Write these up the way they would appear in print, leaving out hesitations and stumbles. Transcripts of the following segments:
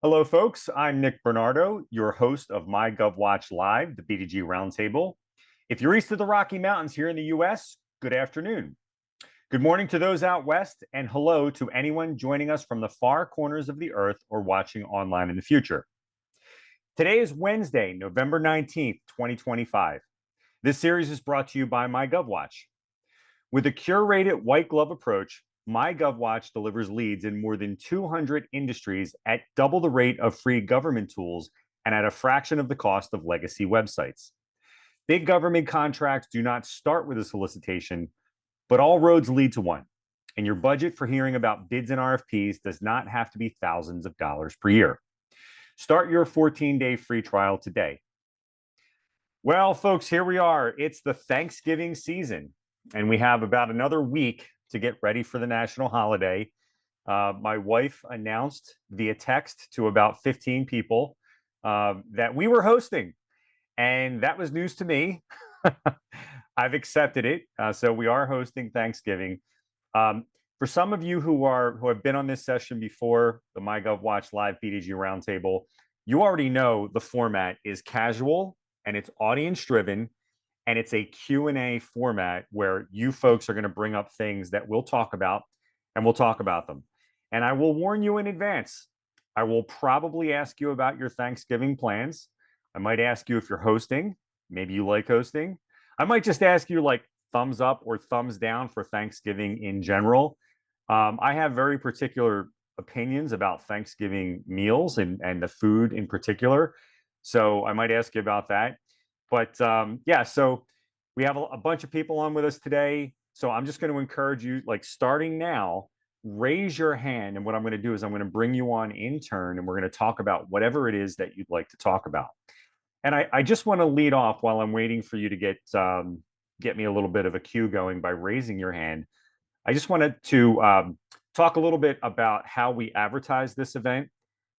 Hello, folks. I'm Nick Bernardo, your host of MyGovWatch Live, the B2G Roundtable. If you're east of the Rocky Mountains here in the US, good afternoon. Good morning to those out west, and hello to anyone joining us from the far corners of the earth or watching online in the future. Today is Wednesday, November 19th, 2025. This series is brought to you by MyGovWatch. With a curated white glove approach, MyGovWatch delivers leads in more than 200 industries at double the rate of free government tools and at a fraction of the cost of legacy websites. Big government contracts do not start with a solicitation, but all roads lead to one. And your budget for hearing about bids and RFPs does not have to be thousands of dollars per year. Start your 14-day free trial today. Well, folks, here we are. It's the Thanksgiving season, and we have about another week to get ready for the national holiday. My wife announced via text to about 15 people that we were hosting, and that was news to me. I've accepted it. So we are hosting Thanksgiving. For some of you who have been on this session before, the MyGovWatch Live B2G Roundtable, you already know the format is casual and it's audience driven. And it's a Q&A format where you folks are going to bring up things that we'll talk about, and we'll talk about them. And I will warn you in advance, I will probably ask you about your Thanksgiving plans. I might ask you if you're hosting. Maybe you like hosting. I might just ask you like thumbs up or thumbs down for Thanksgiving in general. I have very particular opinions about Thanksgiving meals and the food in particular. So I might ask you about that. But yeah, so we have a bunch of people on with us today. So I'm just going to encourage you, like starting now, raise your hand. And what I'm going to do is I'm going to bring you on in turn, and we're going to talk about whatever it is that you'd like to talk about. And I just want to lead off while I'm waiting for you to get me a little bit of a cue going by raising your hand. I just wanted to talk a little bit about how we advertise this event.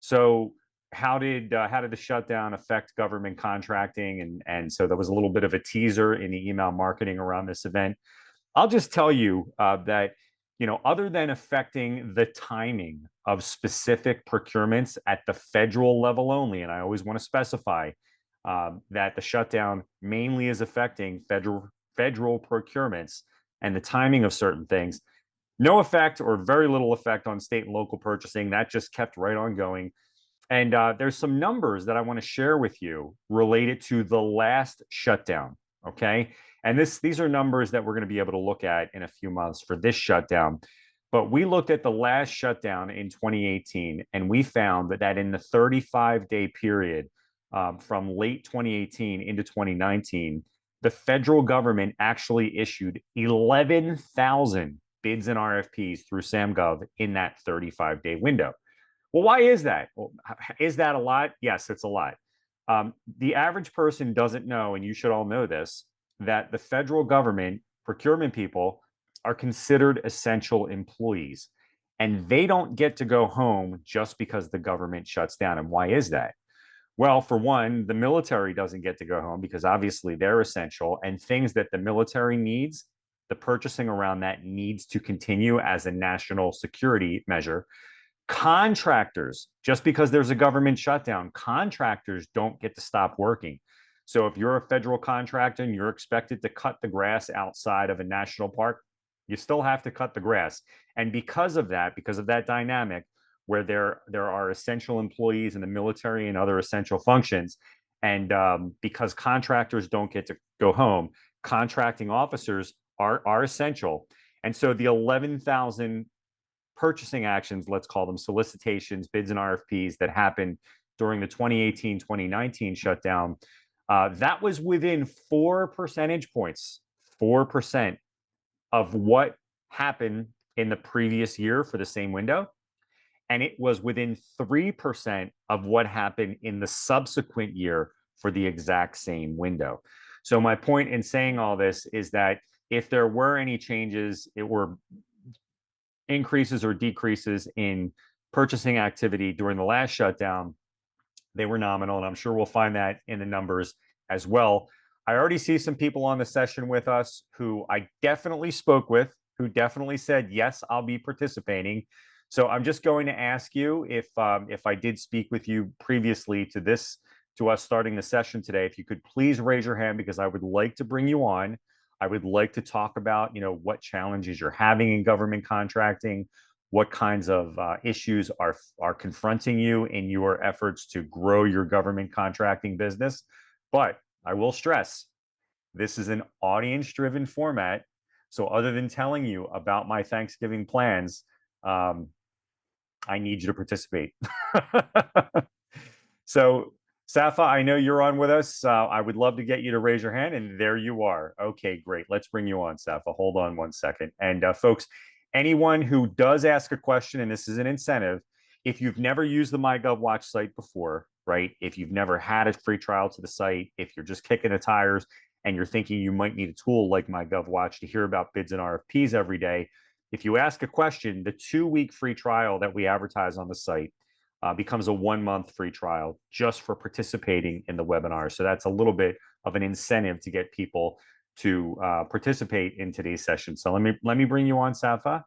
So how did the shutdown affect government contracting? And so there was a little bit of a teaser in the email marketing around this event. I'll just tell you that, other than affecting the timing of specific procurements at the federal level only, and I always want to specify that the shutdown mainly is affecting federal procurements and the timing of certain things, no effect or very little effect on state and local purchasing. That just kept right on going. And there's some numbers that I want to share with you related to the last shutdown, okay? And these are numbers that we're going to be able to look at in a few months for this shutdown. But we looked at the last shutdown in 2018, and we found that in the 35-day period from late 2018 into 2019, the federal government actually issued 11,000 bids and RFPs through SAM.gov in that 35-day window. Well, why is that? Well, is that a lot? Yes, it's a lot. The average person doesn't know, and you should all know this, that the federal government procurement people are considered essential employees, and they don't get to go home just because the government shuts down. And why is that? Well, for one, the military doesn't get to go home because obviously they're essential, and things that the military needs, the purchasing around that needs to continue as a national security measure. Contractors, just because there's a government shutdown, contractors don't get to stop working. So if you're a federal contractor and you're expected to cut the grass outside of a national park, you still have to cut the grass. And because of that dynamic, where there are essential employees in the military and other essential functions, and because contractors don't get to go home, contracting officers are essential. And so the 11,000 purchasing actions, let's call them solicitations, bids, and RFPs that happened during the 2018-2019 shutdown, that was within 4 percentage points, 4% of what happened in the previous year for the same window. And it was within 3% of what happened in the subsequent year for the exact same window. So my point in saying all this is that if there were any changes, it were increases or decreases in purchasing activity during the last shutdown, they were nominal, and I'm sure we'll find that in the numbers as well. I already see some people on the session with us who I definitely spoke with, who definitely said, yes, I'll be participating. So I'm just going to ask you if I did speak with you previously to us starting the session today, if you could please raise your hand because I would like to bring you on. I would like to talk about, what challenges you're having in government contracting, what kinds of issues are confronting you in your efforts to grow your government contracting business. But I will stress, this is an audience-driven format. So other than telling you about my Thanksgiving plans, um, I need you to participate. So, Safa, I know you're on with us. I would love to get you to raise your hand, and there you are. Okay, great. Let's bring you on, Safa. Hold on one second. And folks, anyone who does ask a question, and this is an incentive, if you've never used the MyGovWatch site before, right? If you've never had a free trial to the site, if you're just kicking the tires and you're thinking you might need a tool like MyGovWatch to hear about bids and RFPs every day, if you ask a question, the 2-week free trial that we advertise on the site becomes a 1-month free trial just for participating in the webinar. So that's a little bit of an incentive to get people to participate in today's session. So let me bring you on, Safa.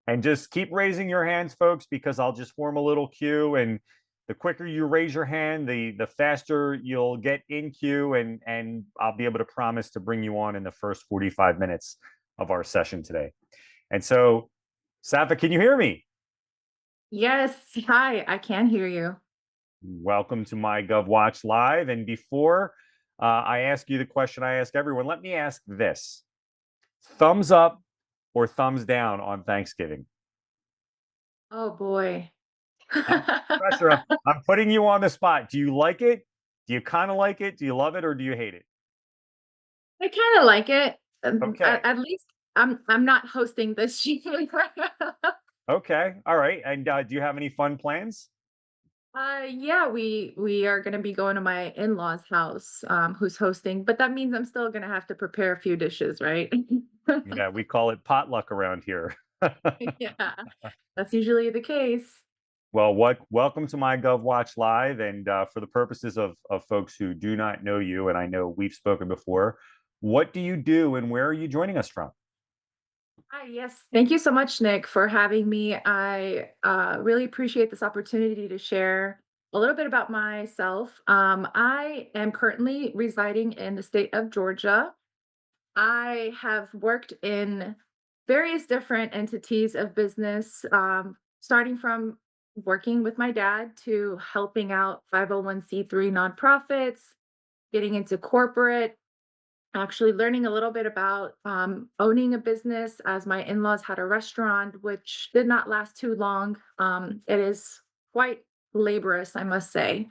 And just keep raising your hands, folks, because I'll just form a little queue. And the quicker you raise your hand, the faster you'll get in queue. And I'll be able to promise to bring you on in the first 45 minutes of our session today. And so, Safa, can you hear me? Yes. Hi, I can hear you. Welcome to MyGovWatch Live. And before I ask you the question I ask everyone, let me ask this. Thumbs up or thumbs down on Thanksgiving? Oh boy. Pressure. I'm putting you on the spot. Do you like it? Do you kind of like it? Do you love it or do you hate it? I kind of like it. Okay. At least I'm not hosting this year. Okay. All right. And do you have any fun plans? Yeah, we are gonna be going to my in-laws' house, who's hosting, but that means I'm still gonna have to prepare a few dishes, right? Yeah, we call it potluck around here. Yeah, that's usually the case. Well, welcome to my GovWatch Live. And for the purposes of folks who do not know you, and I know we've spoken before, what do you do and where are you joining us from? Hi, yes. Thank you so much, Nick, for having me. I really appreciate this opportunity to share a little bit about myself. I am currently residing in the state of Georgia. I have worked in various different entities of business, starting from working with my dad to helping out 501(c)(3) nonprofits, getting into corporate, actually learning a little bit about owning a business as my in-laws had a restaurant which did not last too long. It is quite laborious, I must say,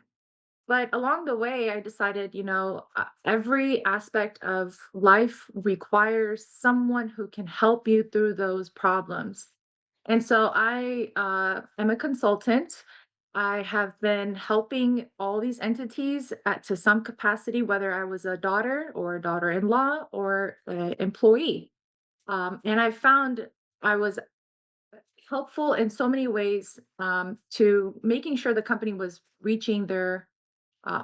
but along the way I decided, every aspect of life requires someone who can help you through those problems. And so I am a consultant. I have been helping all these entities to some capacity, whether I was a daughter or a daughter-in-law or an employee. And I found I was helpful in so many ways, to making sure the company was reaching their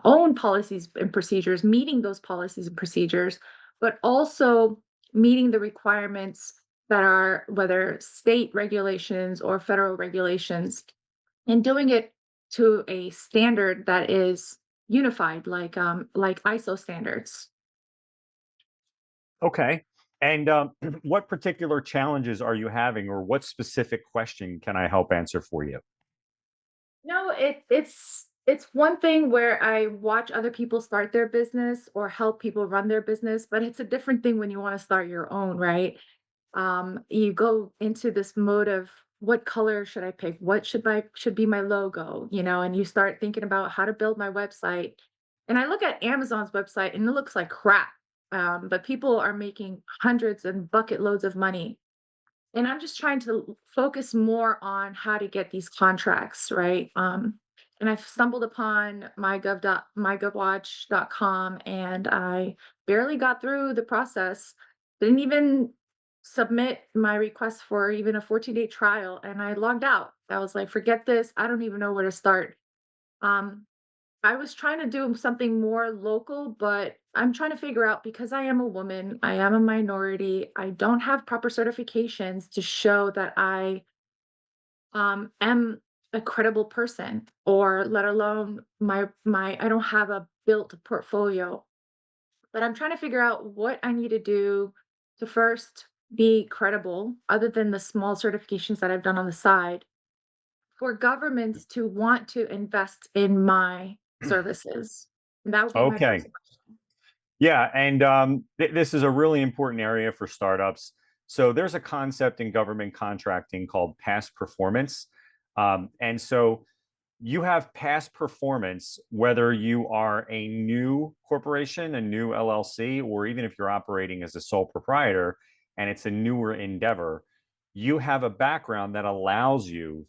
own policies and procedures, meeting those policies and procedures, but also meeting the requirements that are whether state regulations or federal regulations, and doing it to a standard that is unified, like ISO standards. Okay. And what particular challenges are you having, or what specific question can I help answer for you? No, it's one thing where I watch other people start their business or help people run their business, but it's a different thing when you want to start your own, right? You go into this mode of what color should I pick? What should be my logo, and you start thinking about how to build my website. And I look at Amazon's website and it looks like crap. But people are making hundreds and bucket loads of money. And I'm just trying to focus more on how to get these contracts, right? And I've stumbled upon mygovwatch.com and I barely got through the process. Didn't even submit my request for even a 14-day trial and I logged out. I was like, forget this. I don't even know where to start. Um, I was trying to do something more local, but I'm trying to figure out because I am a woman, I am a minority, I don't have proper certifications to show that I am a credible person, or let alone my I don't have a built portfolio. But I'm trying to figure out what I need to do to first be credible, other than the small certifications that I've done on the side, for governments to want to invest in my services. And that would be my Okay. first question. Yeah, and this is a really important area for startups. So there's a concept in government contracting called past performance. And so you have past performance, whether you are a new corporation, a new LLC, or even if you're operating as a sole proprietor and it's a newer endeavor, you have a background that allows you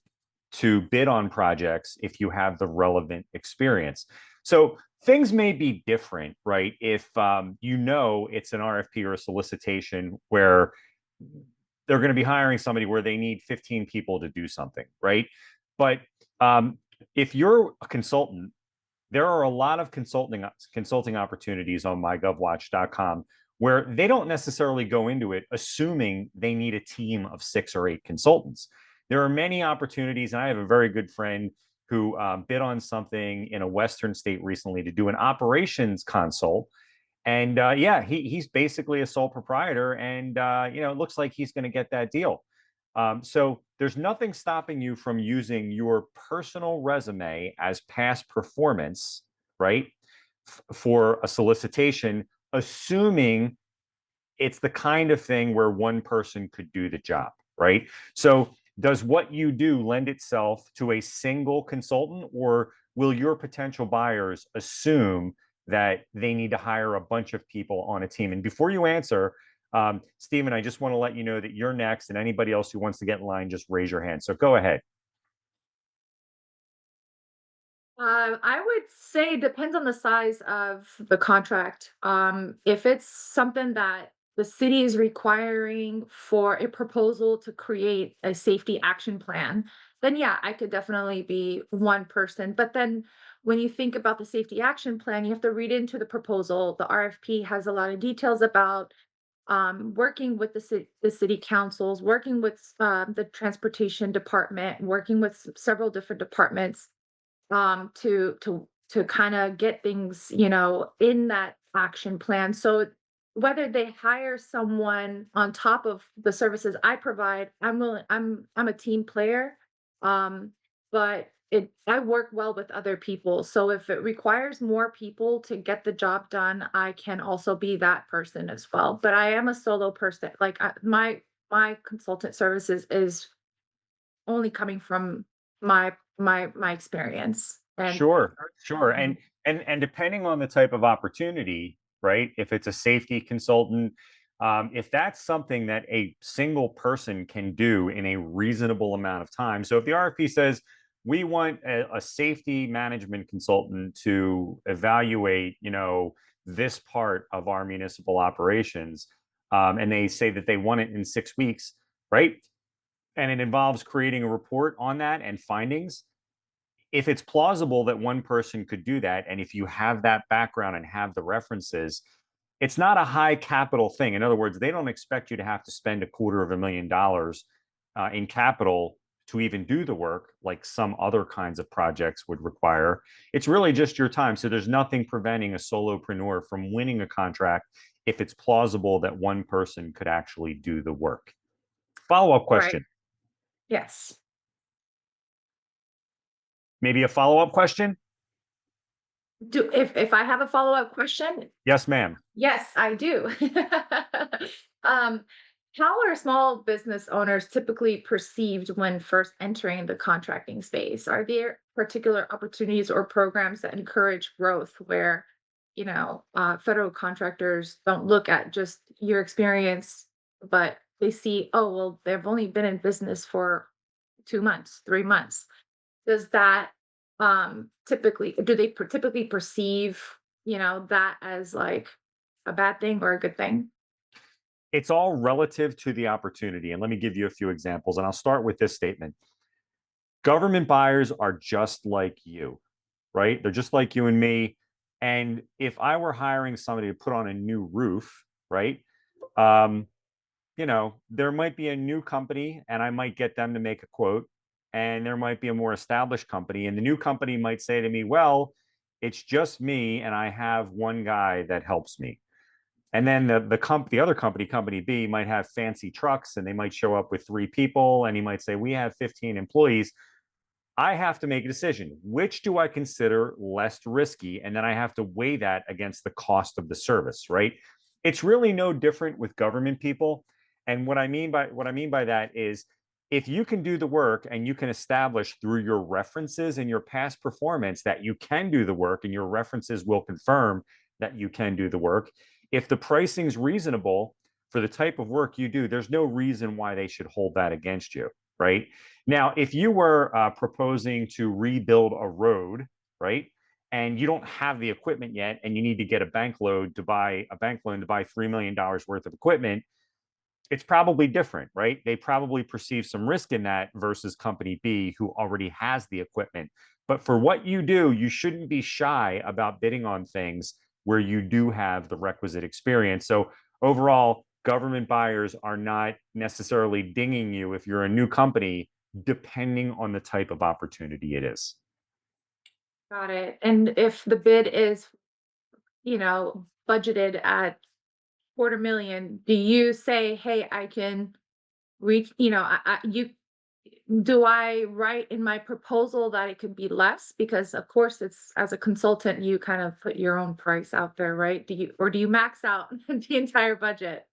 to bid on projects if you have the relevant experience. So things may be different, right? If you know it's an RFP or a solicitation where they're going to be hiring somebody where they need 15 people to do something, right? But if you're a consultant, there are a lot of consulting opportunities on MyGovWatch.com where they don't necessarily go into it assuming they need a team of 6 or 8 consultants. There are many opportunities, and I have a very good friend who bid on something in a Western state recently to do an operations consult. And yeah, he's basically a sole proprietor, and it looks like he's going to get that deal. So there's nothing stopping you from using your personal resume as past performance, right, for a solicitation, assuming it's the kind of thing where one person could do the job, right? So does what you do lend itself to a single consultant, or will your potential buyers assume that they need to hire a bunch of people on a team? And before you answer, Stephen, I just want to let you know that you're next, and anybody else who wants to get in line, just raise your hand. So go ahead. I would say it depends on the size of the contract. If it's something that the city is requiring for a proposal to create a safety action plan, then yeah, I could definitely be one person. But then when you think about the safety action plan, you have to read into the proposal. The RFP has a lot of details about working with the city councils, working with the transportation department, working with several different departments to kind of get things, in that action plan. So whether they hire someone on top of the services I provide, I'm a team player. Um, but I work well with other people. So if it requires more people to get the job done, I can also be that person as well. But I am a solo person. Like my consultant services is only coming from my experience, and Sure, sure. mhm. And depending on the type of opportunity, right? If it's a safety consultant, if that's something that a single person can do in a reasonable amount of time. So if the RFP says we want a safety management consultant to evaluate, this part of our municipal operations, and they say that they want it in 6 weeks, right? And it involves creating a report on that and findings. If it's plausible that one person could do that, and if you have that background and have the references, it's not a high capital thing. In other words, they don't expect you to have to spend $250,000 in capital to even do the work like some other kinds of projects would require. It's really just your time. So there's nothing preventing a solopreneur from winning a contract if it's plausible that one person could actually do the work. Follow-up Right. question. Yes. Maybe a follow-up question? Do if I have a follow-up question? Yes, ma'am. Yes, I do. Um, how are small business owners typically perceived when first entering the contracting space? Are there particular opportunities or programs that encourage growth where, federal contractors don't look at just your experience, but they see, oh, well, they've only been in business for 2 months, 3 months. Does that typically do they typically perceive, that as like a bad thing or a good thing? It's all relative to the opportunity. And let me give you a few examples. And I'll start with this statement. Government buyers are just like you, right? They're just like you and me. And if I were hiring somebody to put on a new roof, right? Um, there might be a new company and I might get them to make a quote, and there might be a more established company. And the new company might say to me, well, it's just me and I have one guy that helps me. And then the other company, company B, might have fancy trucks and they might show up with 3 people and he might say, we have 15 employees. I have to make a decision. Which do I consider less risky? And then I have to weigh that against the cost of the service, right? It's really no different with government people. And what I mean by that is if you can do the work and you can establish through your references and your past performance that you can do the work and your references will confirm that you can do the work, if the pricing's reasonable for the type of work you do, there's no reason why they should hold that against you, right? Now, if you were proposing to rebuild a road, right, and you don't have the equipment yet, and you need to get a bank loan to buy $3 million worth of equipment, it's probably different, right? They probably perceive some risk in that versus company B who already has the equipment. But for what you do, you shouldn't be shy about bidding on things where you do have the requisite experience. So overall, government buyers are not necessarily dinging you if you're a new company, depending on the type of opportunity it is. Got it. And if the bid is, budgeted at 250,000, do you say, hey, I can reach, do I write in my proposal that it could be less? Because of course it's as a consultant, you kind of put your own price out there, right? Do you max out the entire budget?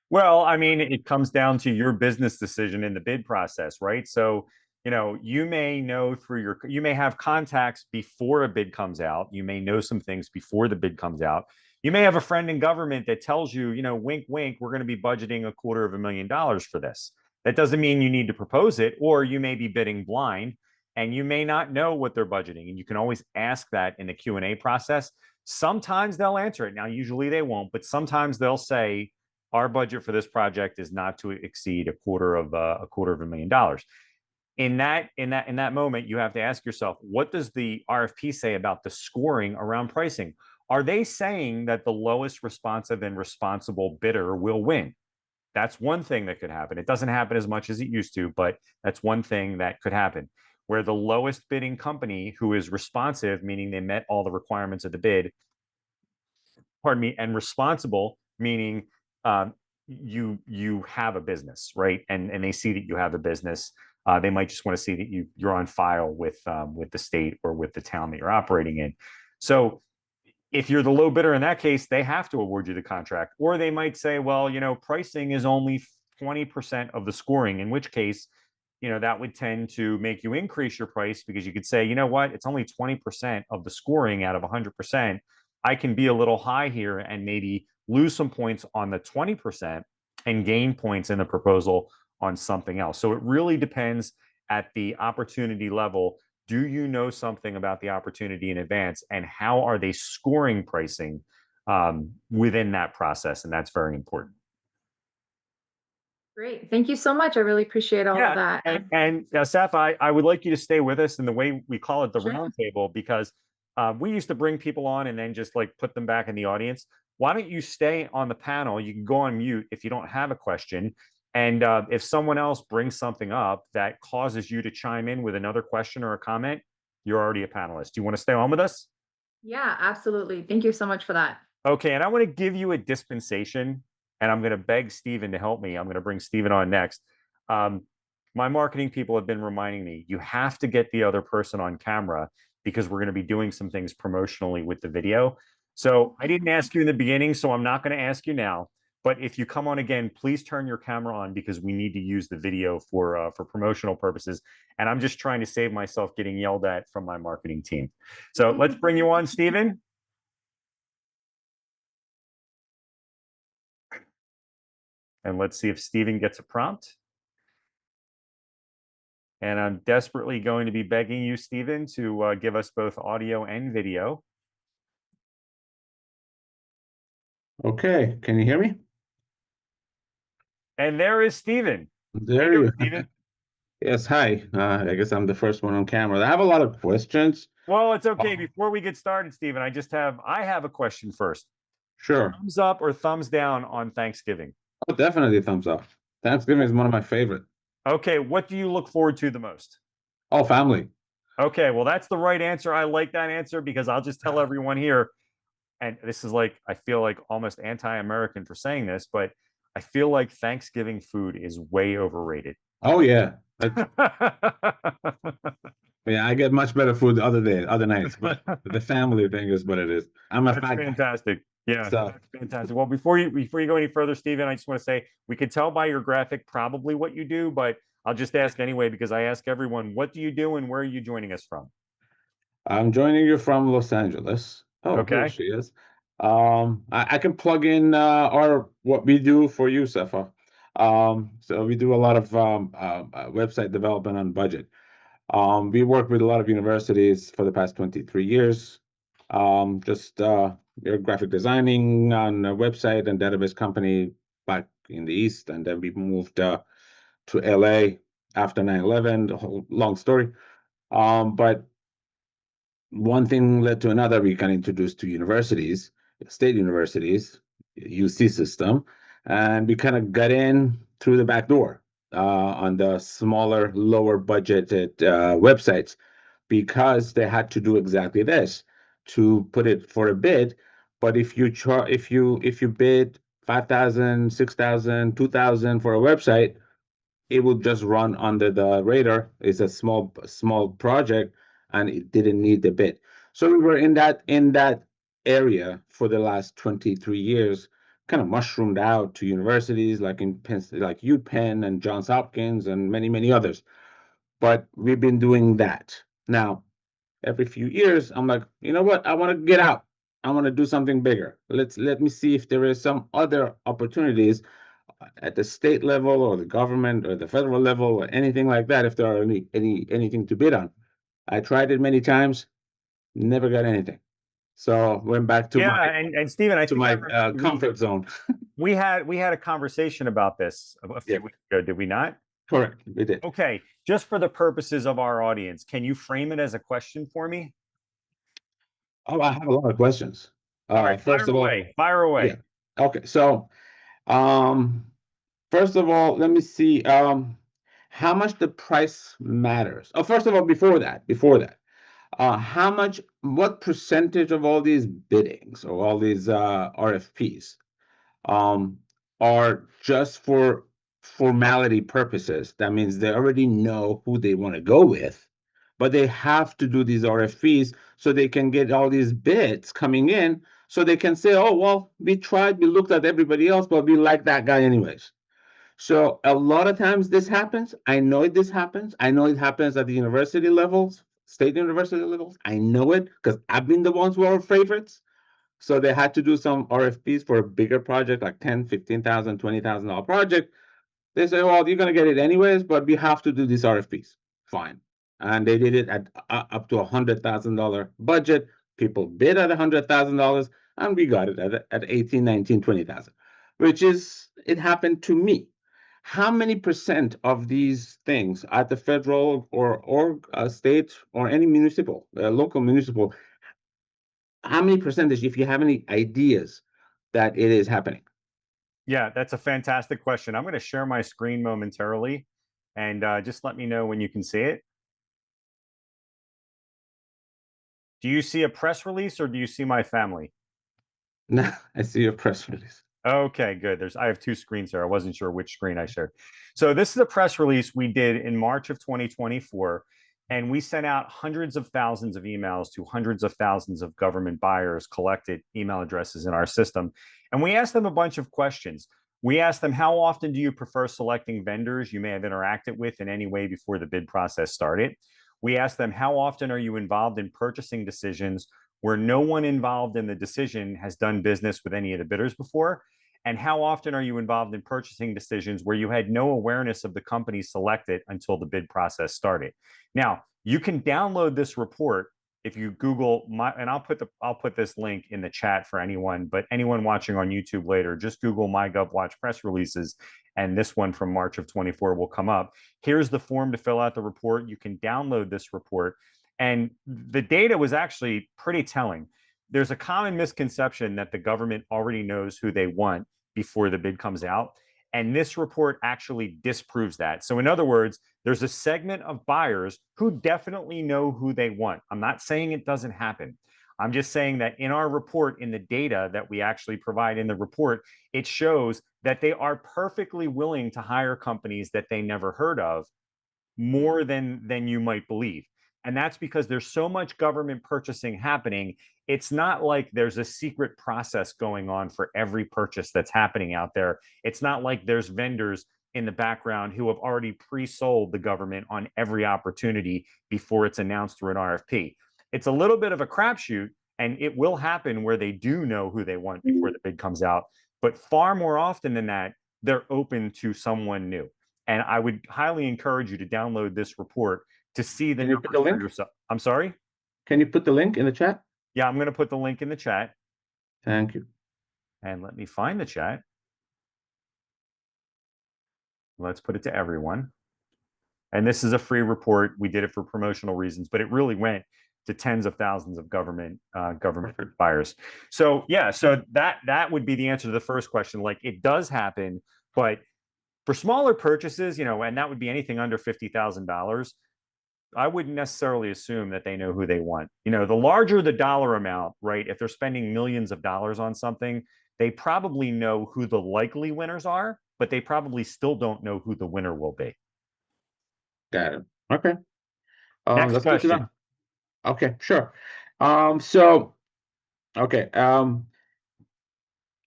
Well, I mean, it comes down to your business decision in the bid process, right? So, you may know you may have contacts before a bid comes out. You may know some things before the bid comes out. You may have a friend in government that tells you, wink, wink, we're going to be budgeting $250,000 for this. That doesn't mean you need to propose it, or you may be bidding blind and you may not know what they're budgeting. And you can always ask that in the Q&A process. Sometimes they'll answer it. Now, usually they won't, but sometimes they'll say, our budget for this project is not to exceed $250,000. In that moment, you have to ask yourself, what does the RFP say about the scoring around pricing? Are they saying that the lowest responsive and responsible bidder will win? That's one thing that could happen. It doesn't happen as much as it used to, but that's one thing that could happen. Where the lowest bidding company who is responsive, meaning they met all the requirements of the bid, pardon me, and responsible, meaning you have a business, right? And they see that you have a business. They might just want to see that you're on file with the state or with the town that you're operating in. So if you're the low bidder in that case, they have to award you the contract. Or they might say, well, pricing is only 20% of the scoring, in which case, that would tend to make you increase your price because you could say, you know what, it's only 20% of the scoring out of 100%. I can be a little high here and maybe lose some points on the 20% and gain points in the proposal on something else. So it really depends at the opportunity level. Do you know something about the opportunity in advance, and how are they scoring pricing within that process? And that's very important. Great. Thank you so much. I really appreciate all of Yeah, that. and Seth, I would like you to stay with us in the way we call it the Sure. roundtable, because we used to bring people on and then just like put them back in the audience. Why don't you stay on the panel? You can go on mute if you don't have a question. And if someone else brings something up that causes you to chime in with another question or a comment, you're already a panelist. Do you want to stay on with us? Yeah, absolutely. Thank you so much for that. Okay, and I want to give you a dispensation, and I'm going to beg Stephen to help me. I'm going to bring Stephen on next. Um, my marketing people have been reminding me, you have to get the other person on camera because we're going to be doing some things promotionally with the video. So I didn't ask you in the beginning, so I'm not going to ask you now. But if you come on again, please turn your camera on because we need to use the video for promotional purposes. And I'm just trying to save myself getting yelled at from my marketing team. So let's bring you on, Stephen. And let's see if Stephen gets a prompt. And I'm desperately going to be begging you, Stephen, to give us both audio and video. Okay, can you hear me? And there is Stephen. There you Stephen. Yes, hi. I guess I'm the first one on camera. I have a lot of questions. Well, it's okay. Oh, Before we get started, Stephen, I have a question first. sure. Thumbs up or thumbs down on Thanksgiving? Oh, definitely thumbs up. Thanksgiving is one of my favorite. Okay, what do you look forward to the most? Oh, family. Okay, well, that's the right answer. I like that answer because I'll just tell everyone here, and this is like, I feel like almost anti-American for saying this, but I feel like Thanksgiving food is way overrated. Oh yeah. Yeah, I get much better food the other day, other nights, but the family thing is what it is. I'm a That's fat guy. fantastic. Yeah, So that's fantastic. Well, before you go any further, Stephen, I just want to say we could tell by your graphic probably what you do, but I'll just ask anyway because I ask everyone, what do you do and where are you joining us from? I'm joining you from Los Angeles. Oh, here Okay. she is. I can plug in our what we do for you, Sefa. So we do a lot of website development on budget. We work with a lot of universities for the past 23 years. Just We're graphic designing on a website and database company back in the East, and then we moved to LA after 9/11, the whole long story. But one thing led to another. We got introduced to universities, state universities, UC system, and we kind of got in through the back door on the smaller, lower budgeted websites because they had to do exactly this to put it for a bid. But if you bid 5,000, 6,000, 2,000 for a website, it would just run under the radar. It's a small project, and it didn't need the bid. So we were in that area for the last 23 years, kind of mushroomed out to universities like like UPenn and Johns Hopkins and many others. But we've been doing that. Now, every few years, I'm like, you know what? I want to get out. I want to do something bigger. Let me see if there is some other opportunities at the state level or the government or the federal level or anything like that, if there are anything to bid on. I tried it many times, never got anything. So went back to Yeah, my and Stephen, I to think I my remember comfort zone. we had a conversation about this a Yeah, few weeks ago, did we not? correct. We did. Okay, just for the purposes of our audience, can you frame it as a question for me? Oh, I have a lot of questions. All right, fire First of all, away. Fire yeah. away. Okay, so um, first of all, let me see how much the price matters. Oh, first of all, before that, what percentage of all these biddings or all these RFPs um, are just for formality purposes? That means they already know who they want to go with, but they have to do these RFPs so they can get all these bids coming in, so they can say, oh, well, we tried, we looked at everybody else, but we like that guy anyways. So a lot of times this happens. I know this happens. I know it happens at the university levels, state university levels. I know it because I've been the ones who are favorites. So they had to do some RFPs for a bigger project, like 10, 15,000, $20,000 project. They say, well, you're going to get it anyways, but we have to do these RFPs. Fine. And they did it at up to $100,000 budget. People bid at $100,000, and we got it at 18, 19, 20,000, which is, it happened to me. How many percent of these things at the federal or state or any municipal, local municipal, how many percentage, if you have any ideas, that it is happening? Yeah, that's a fantastic question. I'm going to share my screen momentarily, and just let me know when you can see it. Do you see a press release or do you see my family? No, I see your press release. Okay, good. I have two screens here. I wasn't sure which screen I shared. So this is a press release we did in March of 2024, and we sent out hundreds of thousands of emails to hundreds of thousands of government buyers, collected email addresses in our system, and we asked them a bunch of questions. We asked them, how often do you prefer selecting vendors you may have interacted with in any way before the bid process started? We asked them, how often are you involved in purchasing decisions where no one involved in the decision has done business with any of the bidders before? And how often are you involved in purchasing decisions where you had no awareness of the company selected until the bid process started? Now, you can download this report if you Google and I'll put this link in the chat for anyone, but anyone watching on YouTube later, just Google MyGovWatch press releases, and this one from March of 24 will come up. Here's the form to fill out the report. You can download this report. And the data was actually pretty telling. There's a common misconception that the government already knows who they want before the bid comes out. And this report actually disproves that. So in other words, there's a segment of buyers who definitely know who they want. I'm not saying it doesn't happen. I'm just saying that in our report, in the data that we actually provide in the report, it shows that they are perfectly willing to hire companies that they never heard of more than you might believe. And that's because there's so much government purchasing happening. It's not like there's a secret process going on for every purchase that's happening out there. It's not like there's vendors in the background who have already pre-sold the government on every opportunity before it's announced through an RFP. It's a little bit of a crapshoot, and it will happen where they do know who they want before the bid comes out. But far more often than that, they're open to someone new. And I would highly encourage you to download this report to see the numbers for yourself. I'm sorry? Can you put the link in the chat? Yeah, I'm going to put the link in the chat. Thank you. And let me find the chat. Let's put it to everyone. And this is a free report. We did it for promotional reasons, but it really went to tens of thousands of government buyers. So yeah, so that would be the answer to the first question. Like, it does happen, but for smaller purchases, and that would be anything under $50,000, I wouldn't necessarily assume that they know who they want. The larger the dollar amount, right? If they're spending millions of dollars on something, they probably know who the likely winners are, but they probably still don't know who the winner will be. Got it. Okay. Next that's question. good to know. Okay, sure. Okay.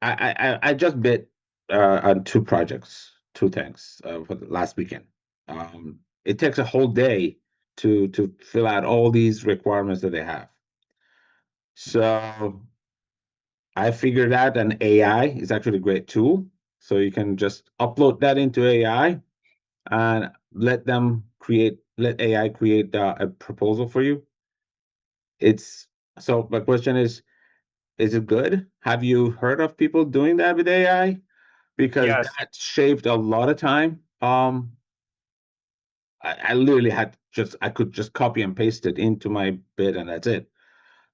I just bid on two projects, two things for the last weekend. It takes a whole day to fill out all these requirements that they have. So I figured out an AI is actually a great tool. So you can just upload that into AI and let AI create a proposal for you. So my question is it good? Have you heard of people doing that with AI? Because Yes. that shaved a lot of time. I literally I could just copy and paste it into my bid and that's it.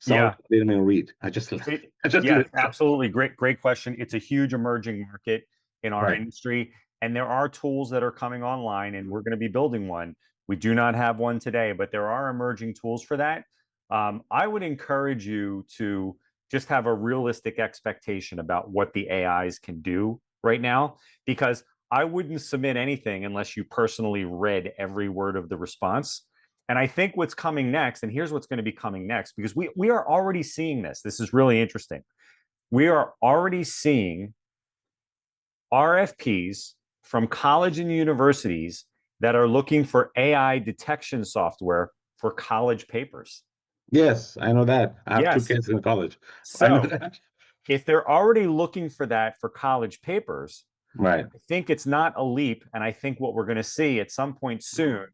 Yeah. Didn't even read. I just yeah, absolutely. Great question. It's a huge emerging market in our industry, and there are tools that are coming online, and we're going to be building one. We do not have one today, but there are emerging tools for that. I would encourage you to just have a realistic expectation about what the AIs can do right now, because I wouldn't submit anything unless you personally read every word of the response. And I think what's coming next, and here's what's going to be coming next, because we are already seeing this. This is really interesting. We are already seeing RFPs from college and universities that are looking for AI detection software for college papers. Yes, I know that. I have Yes. two kids in college. So if they're already looking for that for college papers, right. I think it's not a leap. And I think what we're going to see at some point soon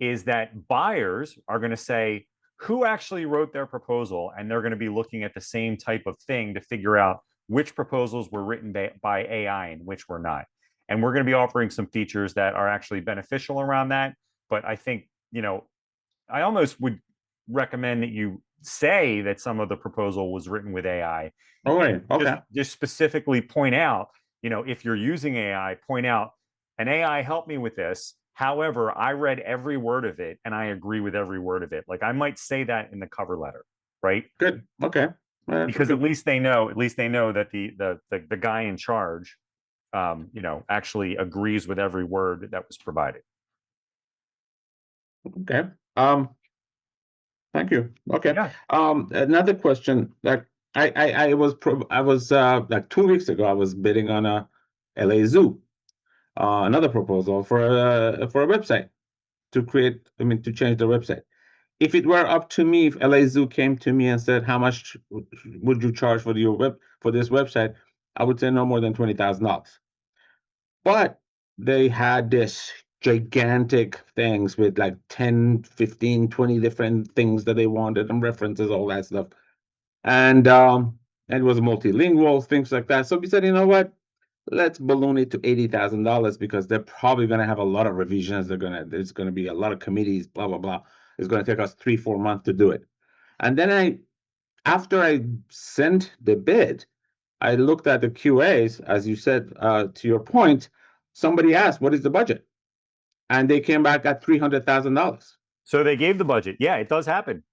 is that buyers are going to say, who actually wrote their proposal? And they're going to be looking at the same type of thing to figure out which proposals were written by AI and which were not. And we're going to be offering some features that are actually beneficial around that. But I think, I almost would recommend that you say that some of the proposal was written with AI. Oh, right. Okay. Just specifically point out, if you're using AI, point out, an AI helped me with this. However, I read every word of it and I agree with every word of it. Like, I might say that in the cover letter, right? Good. Okay. Because at least they know that the guy in charge, actually agrees with every word that was provided. Okay. Thank you. Okay. Yeah. Another question that I was like 2 weeks ago, I was bidding on a LA Zoo, another proposal for a website to change the website. If it were up to me, if LA Zoo came to me and said, how much would you charge for this website? I would say no more than $20,000. But they had this gigantic things with like 10, 15, 20 different things that they wanted and references, all that stuff. And it was multilingual, things like that. So we said, you know what? Let's balloon it to $80,000 because they're probably going to have a lot of revisions. There's going to be a lot of committees, blah, blah, blah. it's going to take us 3-4 months to do it. And then after I sent the bid, I looked at the QAs, as you said, to your point, somebody asked, what is the budget? And they came back at $300,000. So they gave the budget. Yeah, it does happen.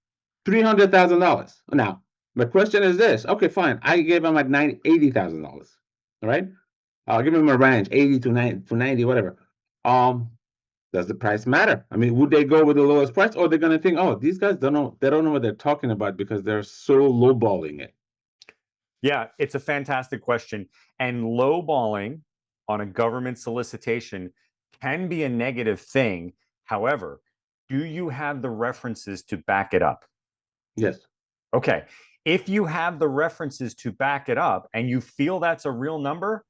$300,000. Now, the question is this. Okay, fine. I gave them at $80,000. All right. I'll give them a range, 80 to 90, whatever. Does the price matter? I mean, would they go with the lowest price, or they're going to think, oh, these guys don't know what they're talking about because they're so lowballing it? Yeah, it's a fantastic question. And lowballing on a government solicitation can be a negative thing. However, do you have the references to back it up? Yes. Okay. If you have the references to back it up and you feel that's a real number,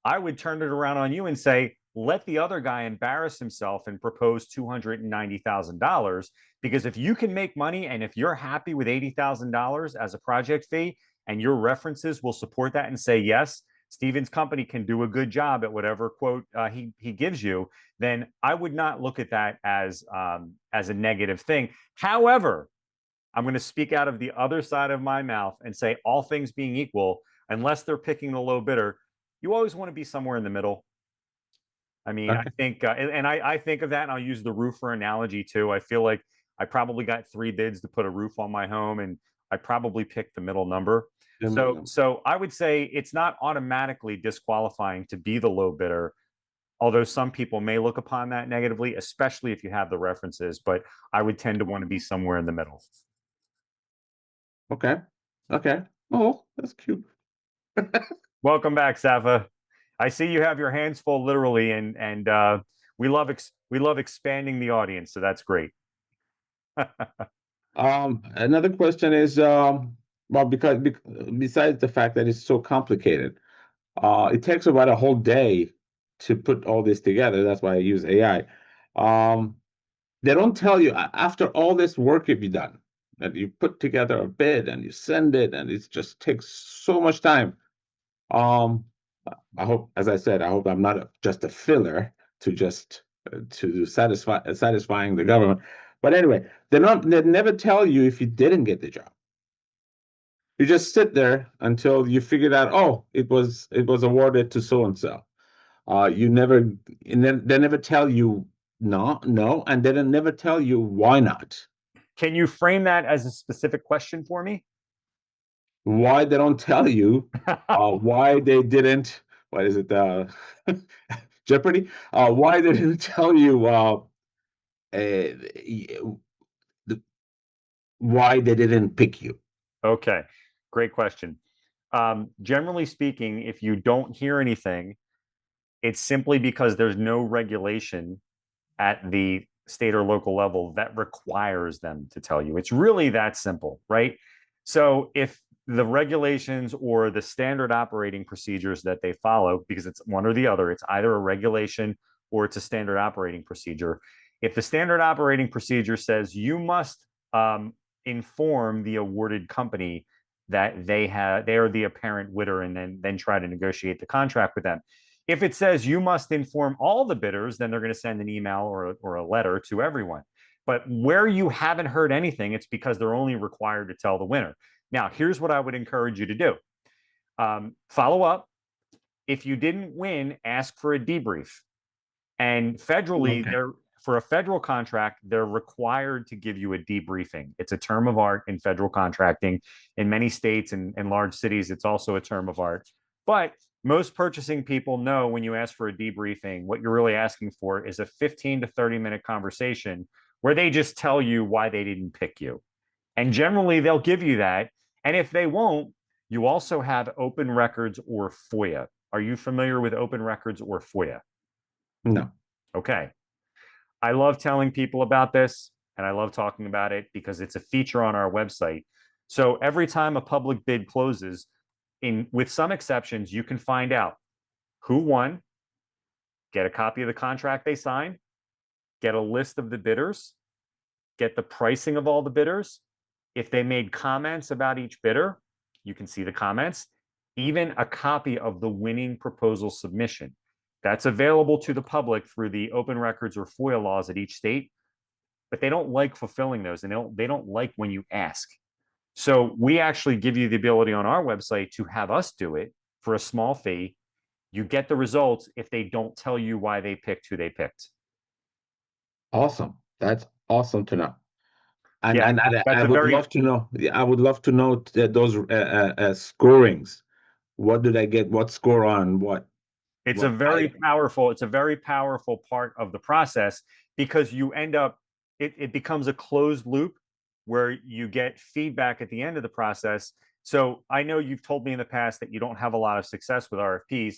I would turn it around on you and say, let the other guy embarrass himself and propose $290,000. Because if you can make money and if you're happy with $80,000 as a project fee and your references will support that and say, yes, Steven's company can do a good job at whatever quote he gives you, then I would not look at that as a negative thing. However, I'm going to speak out of the other side of my mouth and say, all things being equal, unless they're picking the low bidder, you always want to be somewhere in the middle. I mean, Okay. I think, and I think of that, and I'll use the roofer analogy too. I feel like I probably got 3 bids to put a roof on my home, and I probably picked the middle number. So I would say it's not automatically disqualifying to be the low bidder, although some people may look upon that negatively, especially if you have the references. But I would tend to want to be somewhere in the middle. Okay. Okay. Oh, that's cute. Welcome back, Safa. I see you have your hands full, literally, and we love expanding the audience, so that's great. Another question is, well, because besides the fact that it's so complicated, it takes about a whole day to put all this together. That's why I use AI. They don't tell you after all this work you've done, that you put together a bid and you send it, and it just takes so much time. I hope, as I said, I hope I'm not just a filler to just to satisfying the government. But anyway, they never tell you if you didn't get the job. You just sit there until you figured out, oh, it was awarded to so and so. You never, and then they never tell you no, and they never tell you why not. Can you frame that as a specific question for me? Why they don't tell you why they didn't, what is it, Jeopardy? Why they didn't tell you why they didn't pick you. Okay, great question. Generally speaking, if you don't hear anything, it's simply because there's no regulation at the state or local level that requires them to tell you. It's really that simple, right? So if the regulations or the standard operating procedures that they follow, because it's one or the other, it's either a regulation or it's a standard operating procedure. If the standard operating procedure says you must inform the awarded company that they are the apparent winner, and then try to negotiate the contract with them. If it says you must inform all the bidders, then they're going to send an email or a letter to everyone. But where you haven't heard anything, it's because they're only required to tell the winner. Now, here's what I would encourage you to do. Follow up. If you didn't win, ask for a debrief. And federally, for a federal contract, they're required to give you a debriefing. It's a term of art in federal contracting. In many states and large cities, it's also a term of art. But most purchasing people know when you ask for a debriefing, what you're really asking for is a 15 to 30-minute conversation where they just tell you why they didn't pick you. And generally, they'll give you that. And if they won't, you also have open records or FOIA. Are you familiar with open records or FOIA? No. Okay. I love telling people about this, and I love talking about it because it's a feature on our website. So every time a public bid closes, with some exceptions, you can find out who won, get a copy of the contract they signed, get a list of the bidders, get the pricing of all the bidders. If they made comments about each bidder, you can see the comments, even a copy of the winning proposal submission. That's available to the public through the open records or FOIA laws at each state. but they don't like fulfilling those, and they don't like when you ask. So we actually give you the ability on our website to have us do it for a small fee. You get the results if they don't tell you why they picked who they picked. Awesome. That's awesome to know. And Yeah, I that's a would very love to know. I would love to know those scorings. What did I get? What score on what? it's a What very item? powerful, it's a very powerful part of the process, because you end up, it becomes a closed loop where you get feedback at the end of the process. So I know you've told me in the past that you don't have a lot of success with RFPs.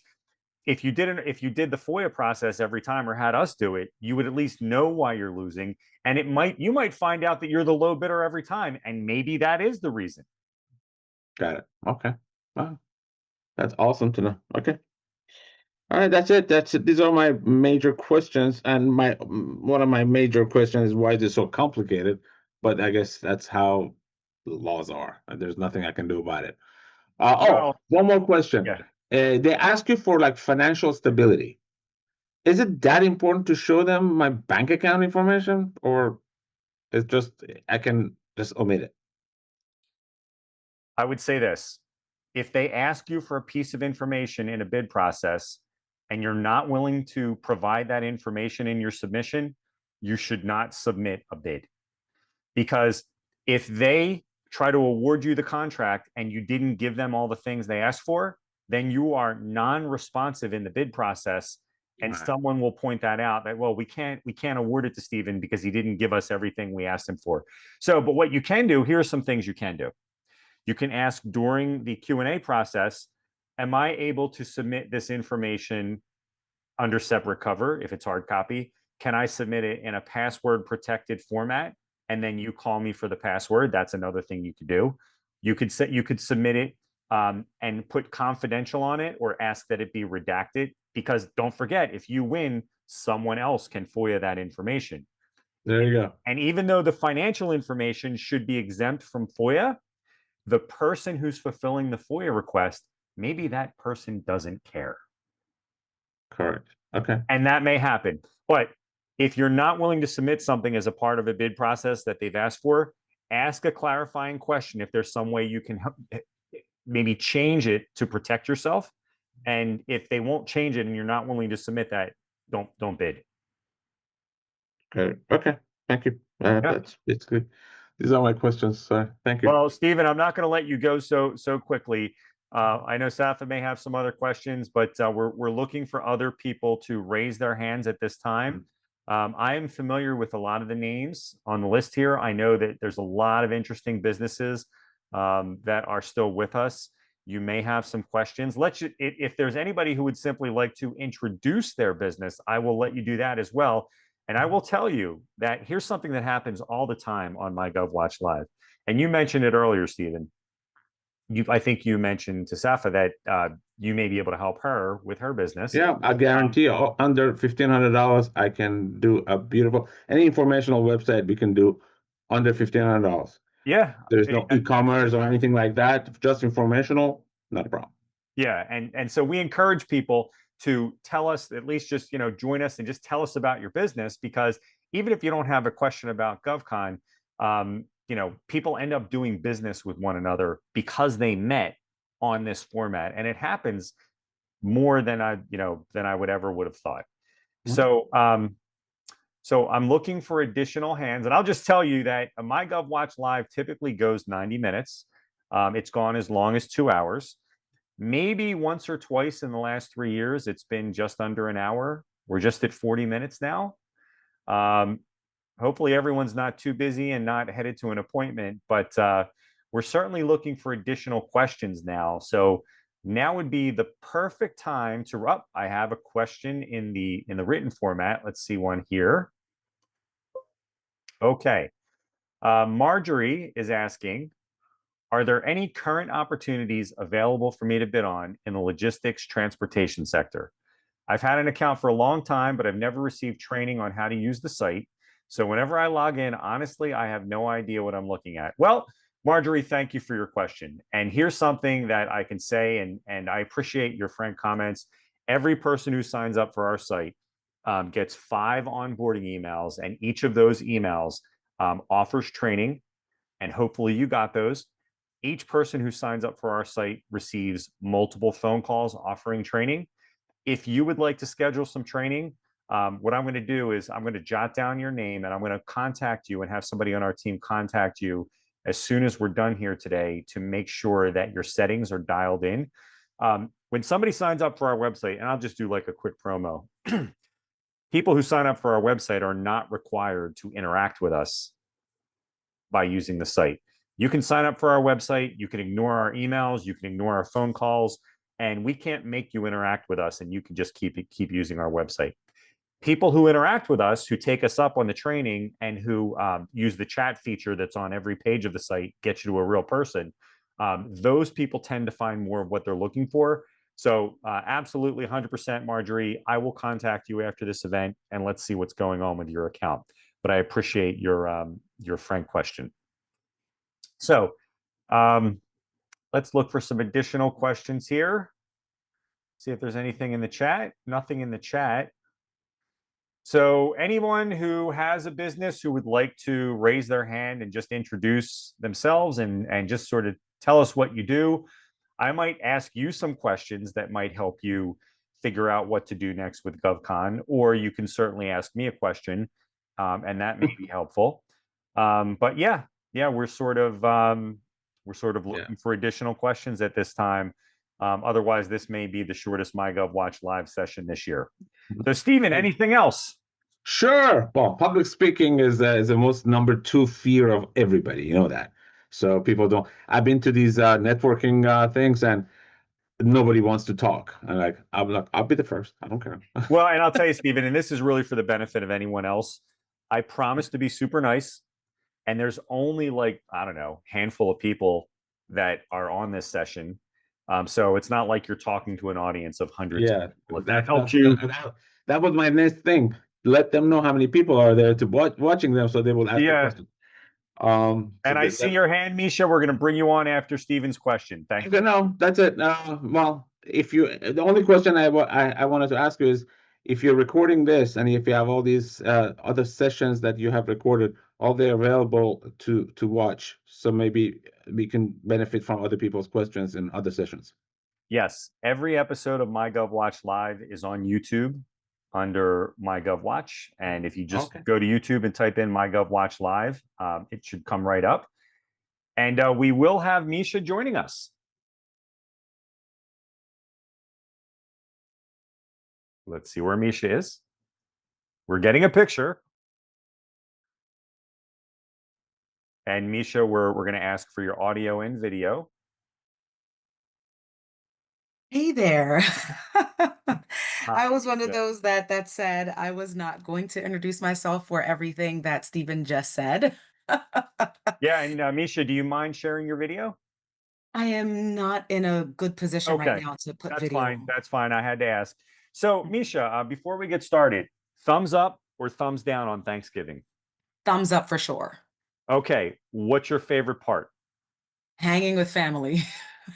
If you did the FOIA process every time or had us do it, you would at least know why you're losing. And you might find out that you're the low bidder every time. And maybe that is the reason. Got it. Okay. Wow. That's awesome to know. Okay. All right, that's it. That's it. These are my major questions, and one of my major questions is why is it so complicated? But I guess that's how the laws are. And there's nothing I can do about it. Well, One more question. yeah. They ask you for like financial stability. Is it that important to show them my bank account information, or it's just I can just omit it? I would say this. If they ask you for a piece of information in a bid process and you're not willing to provide that information in your submission, you should not submit a bid. Because if they try to award you the contract and you didn't give them all the things they asked for, then you are non-responsive in the bid process, and Right. someone will point that out, that, well, we can't award it to Stephen because he didn't give us everything we asked him for. So, but what you can do, here are some things you can do. You can ask during the Q&A process, am I able to submit this information under separate cover if it's hard copy? Can I submit it in a password protected format? And then you call me for the password. That's another thing you could do. You could submit it and put confidential on it, or ask that it be redacted, because don't forget, if you win, someone else can FOIA that information. There you go. And even though the financial information should be exempt from FOIA, the person who's fulfilling the FOIA request, maybe that person doesn't care. Correct. Okay. And that may happen. But if you're not willing to submit something as a part of a bid process that they've asked for, ask a clarifying question if there's some way you can maybe change it to protect yourself. And if they won't change it and you're not willing to submit that, don't bid. Good. Okay. Thank you. That's it's good. These are my questions, sir. Thank you. Well, Stephen, I'm not going to let you go so quickly. I know Safa may have some other questions, but we're looking for other people to raise their hands at this time. I am familiar with a lot of the names on the list here. I know that there's a lot of interesting businesses that are still with us. You may have some questions. If there's anybody who would simply like to introduce their business, I will let you do that as well. And I will tell you that here's something that happens all the time on MyGovWatch Live. And you mentioned it earlier, Stephen. I think you mentioned to Safa that you may be able to help her with her business. Yeah, I guarantee under $1,500, I can do a beautiful, any informational website we can do under $1,500. Yeah. There's no e-commerce or anything like that, just informational, not a problem. Yeah, and so we encourage people to tell us, at least just, join us and just tell us about your business, because even if you don't have a question about GovCon, people end up doing business with one another because they met on this format, and it happens more than I would have thought. Mm-hmm. So I'm looking for additional hands, and I'll just tell you that MyGovWatch Live typically goes 90 minutes. It's gone as long as 2 hours. Maybe once or twice in the last 3 years, it's been just under an hour. We're just at 40 minutes now. Hopefully everyone's not too busy and not headed to an appointment, but we're certainly looking for additional questions now. So now would be the perfect time to, I have a question in the written format. Let's see one here. Okay. Marjorie is asking, are there any current opportunities available for me to bid on in the logistics transportation sector? I've had an account for a long time, but I've never received training on how to use the site. So whenever I log in, honestly, I have no idea what I'm looking at. Well, Marjorie, thank you for your question. And here's something that I can say, and I appreciate your frank comments. Every person who signs up for our site, gets 5 onboarding emails, and each of those emails offers training, and hopefully you got those. Each person who signs up for our site receives multiple phone calls offering training. If you would like to schedule some training, what I'm going to do is I'm going to jot down your name, and I'm going to contact you and have somebody on our team contact you as soon as we're done here today to make sure that your settings are dialed in. When somebody signs up for our website, and I'll just do like a quick promo, people who sign up for our website are not required to interact with us by using the site. You can sign up for our website, you can ignore our emails, you can ignore our phone calls, and we can't make you interact with us, and you can just keep using our website. People who interact with us, who take us up on the training, and who use the chat feature that's on every page of the site, get you to a real person, those people tend to find more of what they're looking for. So absolutely 100%, Marjorie, I will contact you after this event, and let's see what's going on with your account. But I appreciate your frank question. So let's look for some additional questions here. See if there's anything in the chat. Nothing in the chat. So anyone who has a business who would like to raise their hand and just introduce themselves and just sort of tell us what you do, I might ask you some questions that might help you figure out what to do next with GovCon, or you can certainly ask me a question, and that may be helpful. But yeah, we're sort of looking for additional questions at this time. Otherwise, this may be the shortest MyGovWatch live session this year. So, Stephen, anything else? Sure. Well, public speaking is the most number 2 fear of everybody. You know that. So people don't. I've been to these networking things, and nobody wants to talk. I'm like, I'll be the first. I don't care. Well, and I'll tell you, Stephen, and this is really for the benefit of anyone else. I promise to be super nice. And there's only like, I don't know, handful of people that are on this session. So it's not like you're talking to an audience of hundreds. Yeah, If that helps you. That was my next thing. Let them know how many people are there to watching them, so they will ask the question. And I see your hand, Misha. We're going to bring you on after Stephen's question. Thank you. No, that's it. Well, the only question I wanted to ask you is, if you're recording this and if you have all these other sessions that you have recorded, are they available to watch? So maybe we can benefit from other people's questions in other sessions. Yes, every episode of MyGovWatch Live is on YouTube under MyGovWatch, and if you just go to YouTube and type in MyGovWatch Live, it should come right up. And we will have Misha joining us. Let's see where Misha is. We're getting a picture. And Misha, we're going to ask for your audio and video. Hey there. I was one of those that said I was not going to introduce myself for everything that Stephen just said. Yeah, and Misha, do you mind sharing your video? I am not in a good position right now to put video. Fine. That's fine. I had to ask. So, Misha, before we get started, thumbs up or thumbs down on Thanksgiving? Thumbs up for sure. Okay. What's your favorite part? Hanging with family.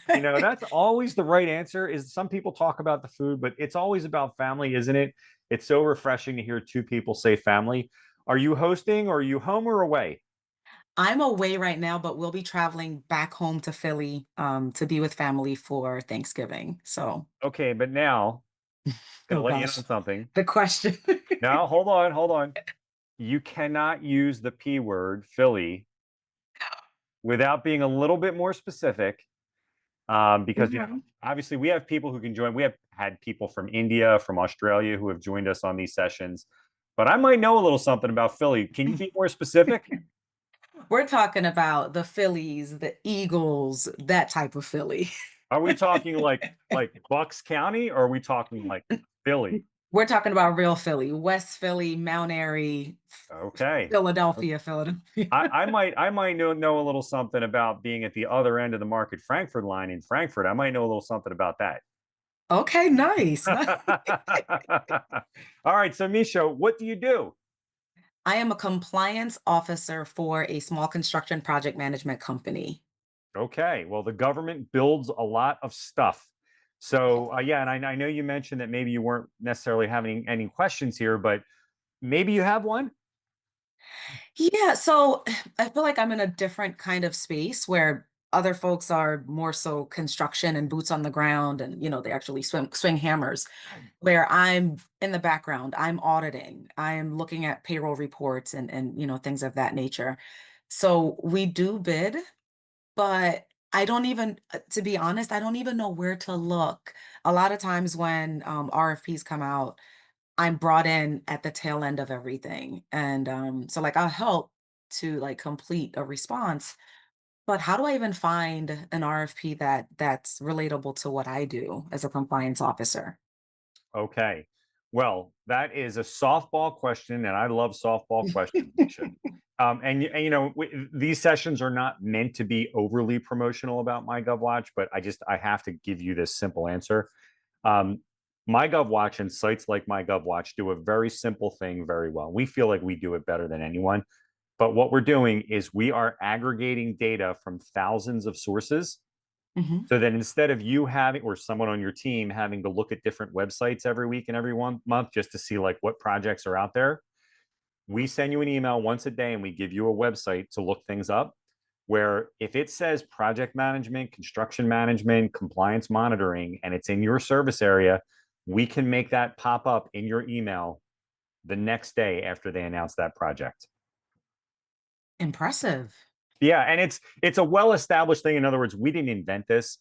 You know, that's always the right answer. Is some people talk about the food, but it's always about family, isn't it? It's so refreshing to hear 2 people say family. Are you hosting, or are you home or away? I'm away right now, but we'll be traveling back home to Philly to be with family for Thanksgiving. So okay, but now gonna let you in on something. The question. Now, hold on. You cannot use the P word, Philly, without being a little bit more specific. Because you know, obviously we have people who can join. We have had people from India, from Australia who have joined us on these sessions. But I might know a little something about Philly. Can you be more specific? We're talking about the Phillies, the Eagles, that type of Philly. Are we talking like Bucks County, or are we talking like Philly? We're talking about real Philly, West Philly, Mount Airy, Philadelphia. I might know a little something about being at the other end of the Market Frankfurt line in Frankfurt. I might know a little something about that. Okay, nice. All right, so Misha, what do you do? I am a compliance officer for a small construction project management company. Okay, well, the government builds a lot of stuff. So yeah, and I know you mentioned that maybe you weren't necessarily having any questions here, but maybe you have one? Yeah, so I feel like I'm in a different kind of space where other folks are more so construction and boots on the ground and they actually swing hammers, where I'm in the background, I'm auditing, I'm looking at payroll reports and things of that nature. So we do bid, but I don't even, to be honest, I don't even know where to look. A lot of times when RFPs come out, I'm brought in at the tail end of everything. And so like I'll help to like complete a response, but how do I even find an RFP that's relatable to what I do as a compliance officer? Okay. Well, that is a softball question, and I love softball questions, Misha. These sessions are not meant to be overly promotional about MyGovWatch, but I have to give you this simple answer. Um, MyGovWatch and sites like MyGovWatch do a very simple thing very well. We feel like we do it better than anyone. But what we're doing is we are aggregating data from thousands of sources Hmm. so that instead of you having or someone on your team having to look at different websites every week and every 1 month just to see like what projects are out there, we send you an email once a day and we give you a website to look things up. Where if it says project management, construction management, compliance monitoring, and it's in your service area, we can make that pop up in your email the next day after they announce that project. Impressive. Yeah, and it's a well-established thing. In other words, we didn't invent this.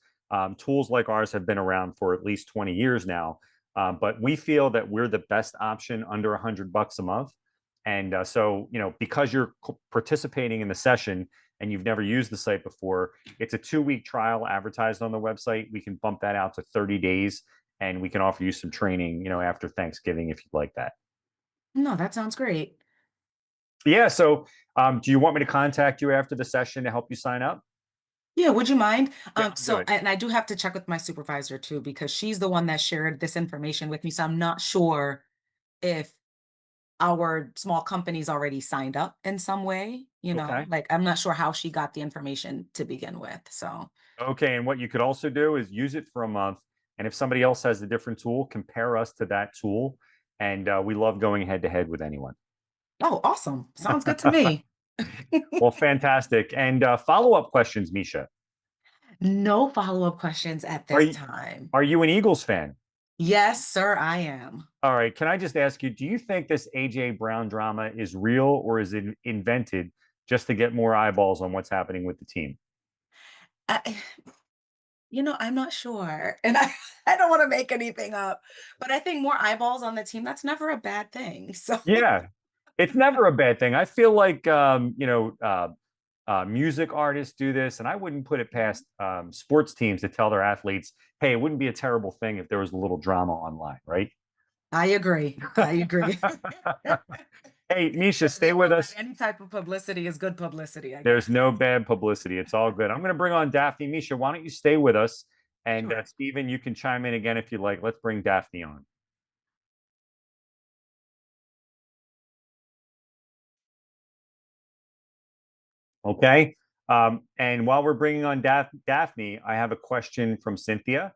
Tools like ours have been around for at least 20 years now, but we feel that we're the best option under $100 a month. And so, because you're participating in the session and you've never used the site before, it's a 2-week trial advertised on the website. We can bump that out to 30 days, and we can offer you some training, after Thanksgiving if you'd like that. No, that sounds great. Yeah. So, do you want me to contact you after the session to help you sign up? Yeah, would you mind? Yeah, I'll do So, it. and I do have to check with my supervisor too, because she's the one that shared this information with me. So I'm not sure if our small company's already signed up in some way, Okay. like I'm not sure how she got the information to begin with. So, Okay. And what you could also do is use it for a month. And if somebody else has a different tool, compare us to that tool. And we love going head to head with anyone. oh, awesome. Sounds good to me. Well, fantastic. And follow-up questions, Misha. No follow-up questions at Are this you, time. are you an Eagles fan? Yes, sir, I am. All right. Can I just ask you, do you think this AJ Brown drama is real or is it invented just to get more eyeballs on what's happening with the team? I, I'm not sure. And I don't want to make anything up, but I think more eyeballs on the team, that's never a bad thing. So, Yeah, it's never a bad thing. I feel like music artists do this, and I wouldn't put it past sports teams to tell their athletes, "Hey, it wouldn't be a terrible thing if there was a little drama online, right?" I agree. I agree. Hey, Misha, Because stay with us. any type of publicity is good publicity, I There's guess. no bad publicity. It's all good. I'm going to bring on Daphne. Misha, why don't you stay with us? And Sure. Stephen, you can chime in again if you like. Let's bring Daphne on. Okay. And while we're bringing on Daphne, I have a question from Cynthia.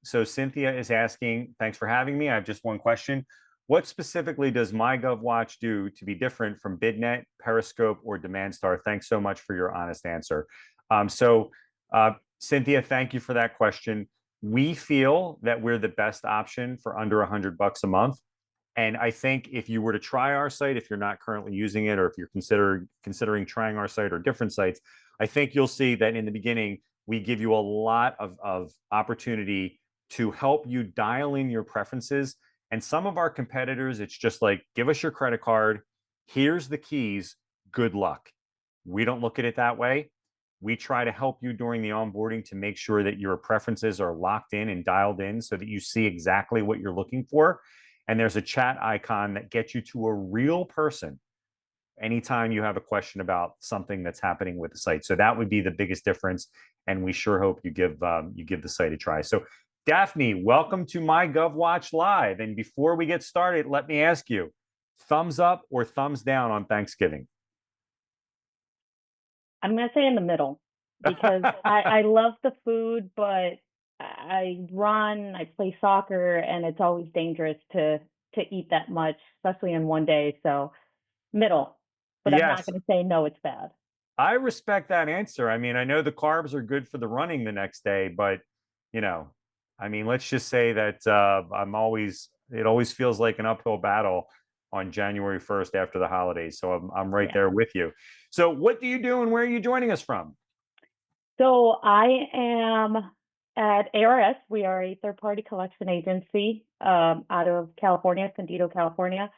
So Cynthia is asking, thanks for having me. I have just one question. What specifically does MyGovWatch do to be different from BidNet, Periscope, or DemandStar? Thanks so much for your honest answer. Cynthia, thank you for that question. We feel that we're the best option for under $100 a month. And I think if you were to try our site, if you're not currently using it, or if you're considering trying our site or different sites, I think you'll see that in the beginning, we give you a lot of opportunity to help you dial in your preferences. And some of our competitors, it's just like, give us your credit card. Here's the keys. Good luck. We don't look at it that way. We try to help you during the onboarding to make sure that your preferences are locked in and dialed in so that you see exactly what you're looking for. And there's a chat icon that gets you to a real person anytime you have a question about something that's happening with the site. So that would be the biggest difference. And we sure hope you give the site a try. So Daphne, welcome to MyGovWatch Live. And before we get started, let me ask you, thumbs up or thumbs down on Thanksgiving? I'm going to say in the middle because I love the food, but I run, I play soccer, and it's always dangerous to eat that much, especially in one day. So middle, but I'm not Yes, going to say no, it's bad. I respect that answer. I mean, I know the carbs are good for the running the next day, but you know, I mean, let's just say that it always feels like an uphill battle on January 1st after the holidays. So I'm right Yeah. there with you. So what do you do and where are you joining us from? So I am at ARS. We are a third-party collection agency out of California, Candido, California.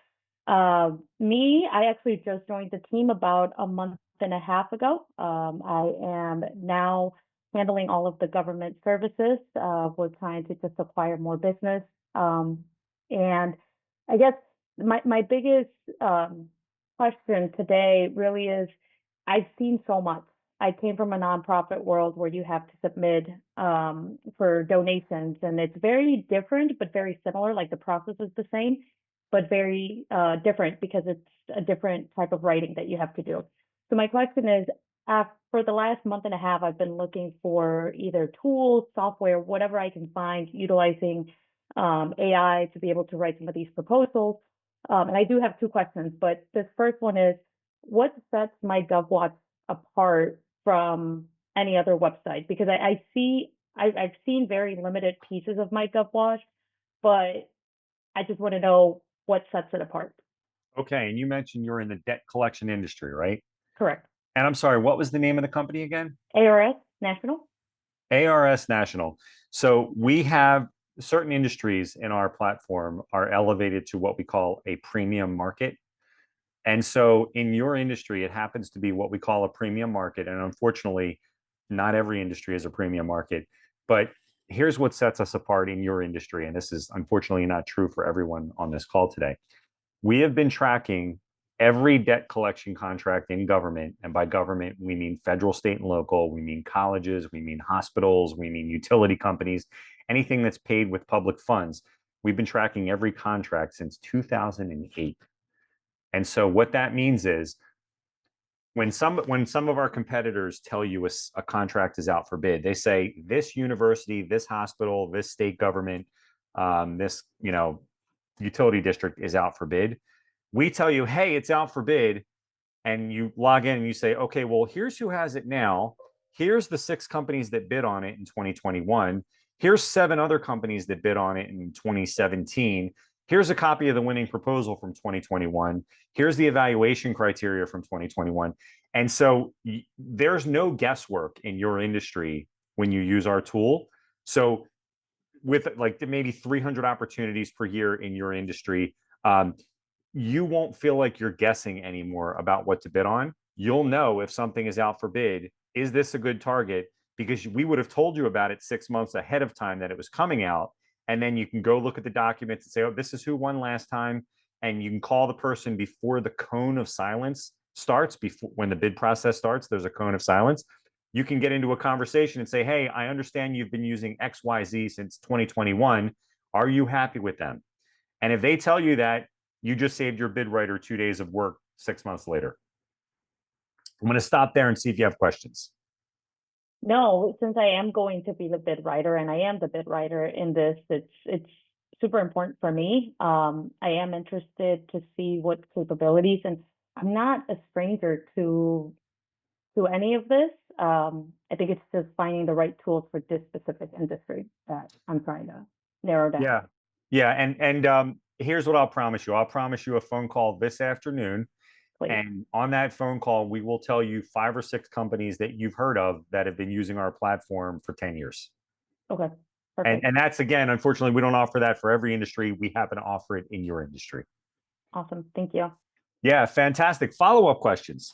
I actually just joined the team about a month and a half ago. I am now handling all of the government services. We're trying to just acquire more business. And I guess my biggest question today really is, I've seen so much. I came from a nonprofit world where you have to submit for donations, and it's very different, but very similar. Like the process is the same, but very different because it's a different type of writing that you have to do. So my question is, for the last month and a half, I've been looking for either tools, software, whatever I can find, utilizing AI to be able to write some of these proposals. And I do have two questions, but this first one is, what sets MyGovWatch apart from any other website? Because I've seen very limited pieces of MyGovWatch, but I just want to know what sets it apart. Okay, and you mentioned you're in the debt collection industry, right? Correct. And I'm sorry, what was the name of the company again? ARS National? ARS National. So we have certain industries in our platform are elevated to what we call a premium market. And so in your industry, it happens to be what we call a premium market. And unfortunately, not every industry is a premium market. But here's what sets us apart in your industry. And this is unfortunately not true for everyone on this call today. We have been tracking every debt collection contract in government. And by government, we mean federal, state, and local. We mean colleges. We mean hospitals. We mean utility companies, anything that's paid with public funds. We've been tracking every contract since 2008. And so what that means is when some of our competitors tell you a contract is out for bid, they say this university, this hospital, this state government, this utility district is out for bid. We tell you, hey, it's out for bid, and you log in and you say, okay, well, here's who has it now. Here's the 6 companies that bid on it in 2021. Here's 7 other companies that bid on it in 2017. Here's a copy of the winning proposal from 2021. Here's the evaluation criteria from 2021. And so there's no guesswork in your industry when you use our tool. So with like maybe 300 opportunities per year in your industry, you won't feel like you're guessing anymore about what to bid on. You'll know if something is out for bid, is this a good target? Because we would have told you about it 6 months ahead of time that it was coming out. And then you can go look at the documents and say, oh, this is who won last time. And you can call the person before the cone of silence starts, before when the bid process starts, there's a cone of silence. You can get into a conversation and say, hey, I understand you've been using XYZ since 2021. Are you happy with them? And if they tell you that, you just saved your bid writer 2 days of work 6 months later. I'm going to stop there and see if you have questions. No, since I am going to be the bid writer, and I am the bid writer in this, it's super important for me. I am interested to see what capabilities, and I'm not a stranger to any of this. I think it's just finding the right tools for this specific industry that I'm trying to narrow down. Yeah. And here's what I'll promise you. I'll promise you a phone call this afternoon. Please. And on that phone call, we will tell you 5 or 6 companies that you've heard of that have been using our platform for 10 years. Okay. Perfect. And that's, again, unfortunately, we don't offer that for every industry. We happen to offer it in your industry. Awesome. Thank you. Yeah, fantastic. Follow-up questions.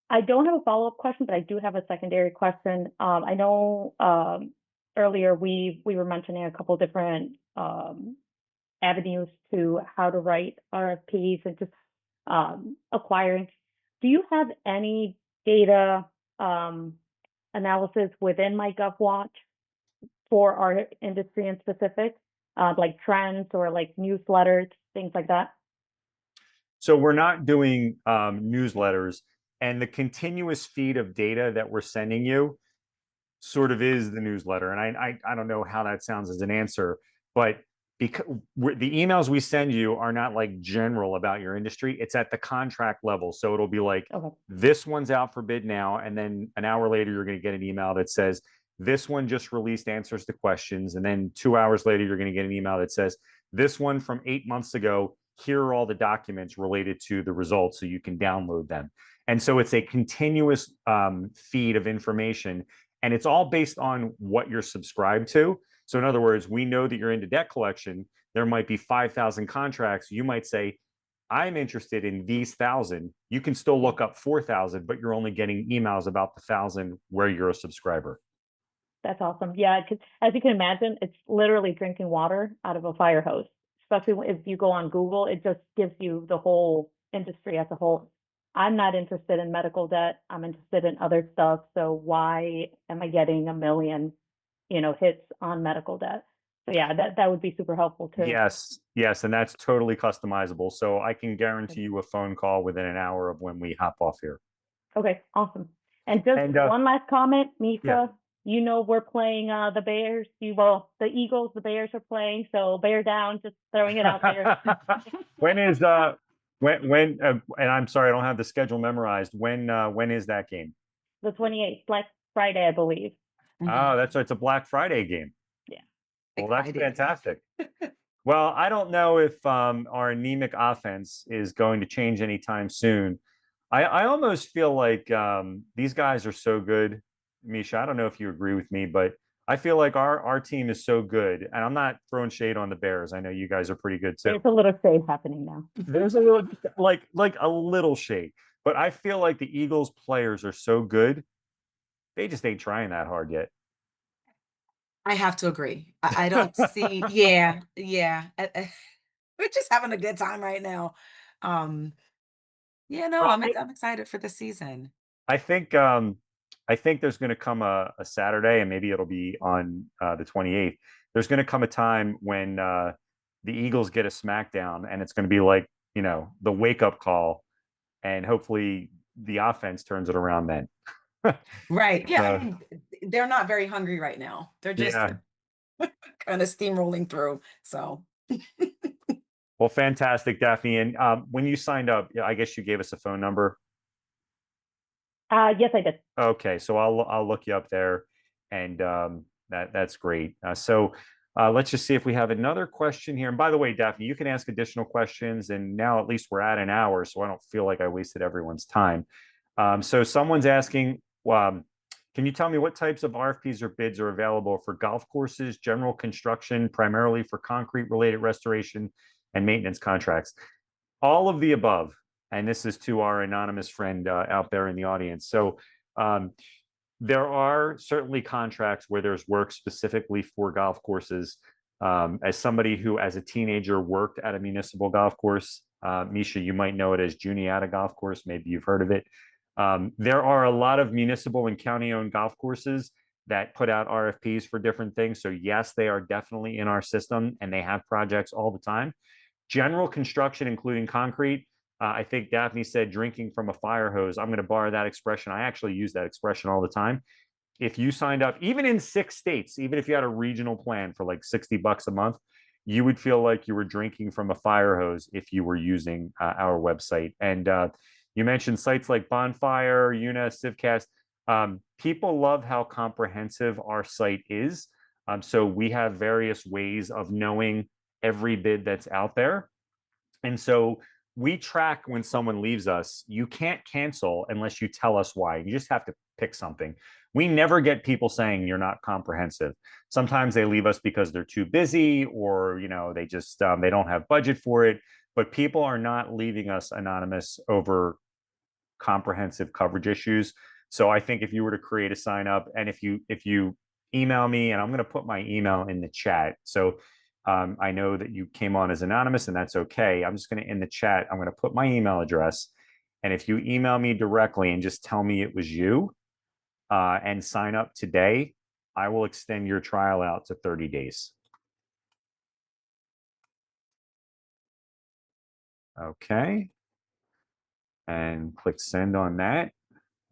I don't have a follow-up question, but I do have a secondary question. I know earlier we were mentioning a couple different avenues to how to write RFPs and just acquiring. Do you have any data analysis within MyGovWatch for our industry in specific, like trends or like newsletters, things like that? So we're not doing newsletters, and the continuous feed of data that we're sending you. sort of is the newsletter. And I don't know how that sounds as an answer, but because the emails we send you are not like general about your industry, it's at the contract level. So it'll be like, Okay. this one's out for bid now. And then an hour later, you're going to get an email that says, this one just released answers to questions. And then 2 hours later, you're going to get an email that says, this one from 8 months ago, here are all the documents related to the results so you can download them. And so it's a continuous feed of information, and it's all based on what you're subscribed to. So in other words, we know that you're into debt collection. There might be 5,000 contracts. You might say, I'm interested in these 1,000. You can still look up 4,000, but you're only getting emails about the 1,000 where you're a subscriber. That's awesome. Yeah, as you can imagine, it's literally drinking water out of a fire hose. Especially if you go on Google, it just gives you the whole industry as a whole. I'm not interested in medical debt. I'm interested in other stuff. So why am I getting a million, hits on medical debt? So yeah, that would be super helpful too. Yes, and that's totally customizable. So I can guarantee you a phone call within an hour of when we hop off here. Okay, awesome. And just one last comment, Misa. Yeah. We're playing the Bears. The Eagles, the Bears are playing. So bear down. Just throwing it out there. When is when? And I'm sorry, I don't have the schedule memorized. When is that game? The 28th, Black Friday, I believe. Oh, that's right. It's a Black Friday game. Yeah. Well, that's fantastic. Well, I don't know if our anemic offense is going to change anytime soon. I almost feel like these guys are so good. Misha, I don't know if you agree with me, but I feel like our team is so good. And I'm not throwing shade on the Bears. I know you guys are pretty good too. There's a little shade happening now. There's a little, like a little shade. But I feel like the Eagles players are so good, they just ain't trying that hard yet. I have to agree. I don't see. Yeah. We're just having a good time right now. Yeah, no, Well, I'm excited for the season. I think there's going to come a Saturday, and maybe it'll be on the 28th. There's going to come a time when the Eagles get a smackdown, and it's going to be like, the wake up call, and hopefully the offense turns it around then. Right. Yeah. I mean, they're not very hungry right now. They're just kind of steamrolling through. So. Well, fantastic, Daphne. And when you signed up, I guess you gave us a phone number. Yes, I did. Okay, so I'll look you up there, and that's great. So let's just see if we have another question here. And by the way, Daphne, you can ask additional questions. And now at least we're at an hour, so I don't feel like I wasted everyone's time. So someone's asking, can you tell me what types of RFPs or bids are available for golf courses, general construction, primarily for concrete-related restoration and maintenance contracts? All of the above. And this is to our anonymous friend out there in the audience. So there are certainly contracts where there's work specifically for golf courses. As somebody who, as a teenager, worked at a municipal golf course, Misha, you might know it as Juniata Golf Course. Maybe you've heard of it. There are a lot of municipal and county-owned golf courses that put out RFPs for different things. So yes, they are definitely in our system, and they have projects all the time. General construction, including concrete, I think Daphne said drinking from a fire hose. I'm going to borrow that expression. I actually use that expression all the time. If you signed up, even in 6 states, even if you had a regional plan for like $60 a month, you would feel like you were drinking from a fire hose if you were using our website. And you mentioned sites like Bonfire, Una, Civcast. People love how comprehensive our site is. So we have various ways of knowing every bid that's out there. And so we track when someone leaves us. You can't cancel unless you tell us why. You just have to pick something. We never get people saying you're not comprehensive. Sometimes they leave us because they're too busy, or they just they don't have budget for it. But people are not leaving us anonymous over comprehensive coverage issues. So I think if you were to create a sign up, and if you email me, and I'm going to put my email in the chat. So I know that you came on as anonymous, and that's okay. I'm just going to, in the chat, I'm going to put my email address. And if you email me directly and just tell me it was you and sign up today, I will extend your trial out to 30 days. Okay. And click send on that.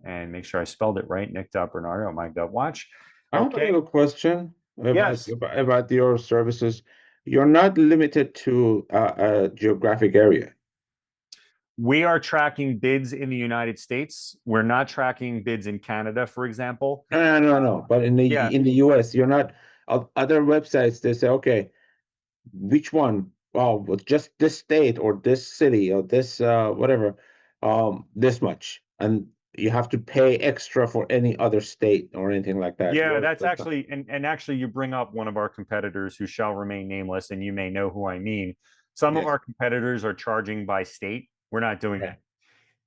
And make sure I spelled it right, Nick Bernardo at MyGovWatch. I have a Okay. little question Yes. about your services. You're not limited to a geographic area. We are tracking bids in the United States. We're not tracking bids in Canada, for example. No. But in the Yeah. US, you're not. Other websites, they say, okay, which one? Oh, well, just this state or this city or this whatever, this much, and you have to pay extra for any other state or anything like that. Yeah, Yours that's does not. actually, and actually you bring up one of our competitors who shall remain nameless, and you may know who I mean. Some of Yes. our competitors are charging by state. We're not doing Right. that.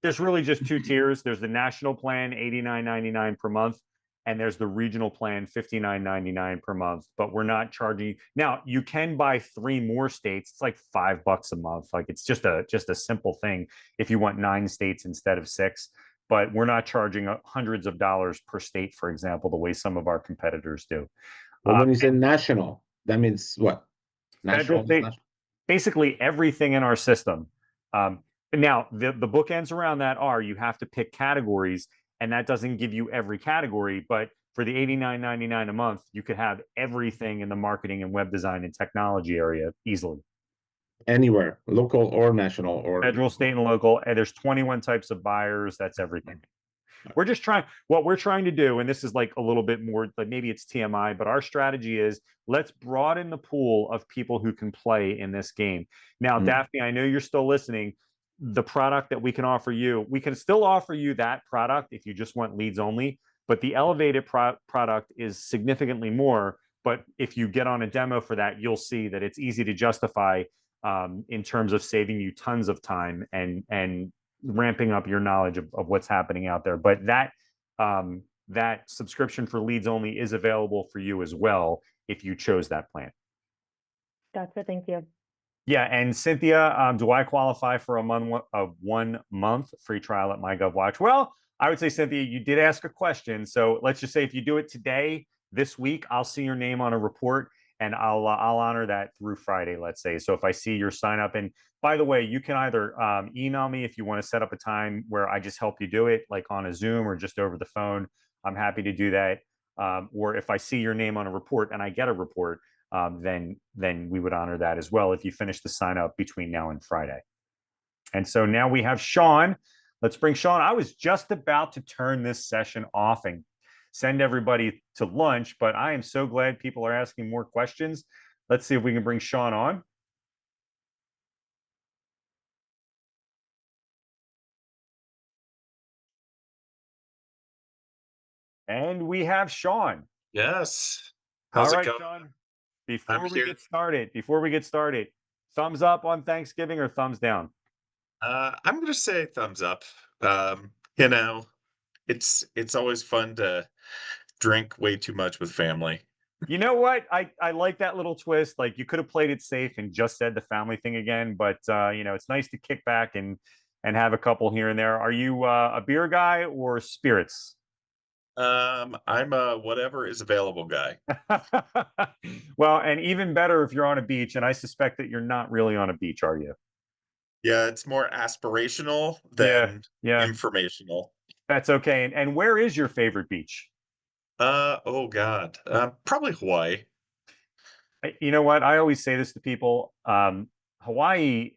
There's really just two tiers. There's the national plan, $89.99 per month, and there's the regional plan, $59.99 per month. But we're not charging. Now you can buy 3 more states. It's like $5 a month. Like it's just a simple thing if you want 9 states instead of 6. But we're not charging hundreds of dollars per state, for example, the way some of our competitors do. But when you say national, that means what? Federal, National, state, basically everything in our system. Now, the bookends around that are you have to pick categories, and that doesn't give you every category. But for the $89.99 a month, you could have everything in the marketing and web design and technology area easily. anywhere, local or national or Federal, state, and local. And there's 21 types of buyers. That's everything. We're just trying, what we're trying to do, and this is like a little bit more, like maybe it's TMI, but our strategy is let's broaden the pool of people who can play in this game. Now, Daphne, I know you're still listening. The product that we can offer you, we can still offer you that product if you just want leads only, but the elevated product is significantly more. But if you get on a demo for that, you'll see that it's easy to justify in terms of saving you tons of time and ramping up your knowledge of what's happening out there. But that subscription for leads only is available for you as well if you chose that plan. Gotcha. Thank you. Yeah, and Cynthia, do I qualify for a 1 month free trial at MyGovWatch? Well, I would say, Cynthia, you did ask a question. So let's just say if you do it today, this week, I'll see your name on a report, and I'll honor that through Friday, let's say. So if I see your sign up, and by the way, you can either email me if you want to set up a time where I just help you do it, like on a Zoom or just over the phone. I'm happy to do that. Or if I see your name on a report and I get a report, then we would honor that as well if you finish the sign up between now and Friday. And so now we have Sean. Let's bring Sean. I was just about to turn this session off and send everybody to lunch, but I am so glad people are asking more questions. Let's see if we can bring Sean on. And we have Sean. Yes. How's it going? Sean, before we get started, thumbs up on Thanksgiving or thumbs down? I'm gonna say thumbs up. You know, it's always fun to drink way too much with family. You know what? I like that little twist. Like you could have played it safe and just said the family thing again, but it's nice to kick back and have a couple here and there. Are you a beer guy or spirits? I'm a whatever is available guy. Well, and even better if you're on a beach, and I suspect that you're not really on a beach, are you? Yeah, it's more aspirational than informational. That's okay. And where is your favorite beach? Oh God. Probably Hawaii. You know what? I always say this to people. Hawaii,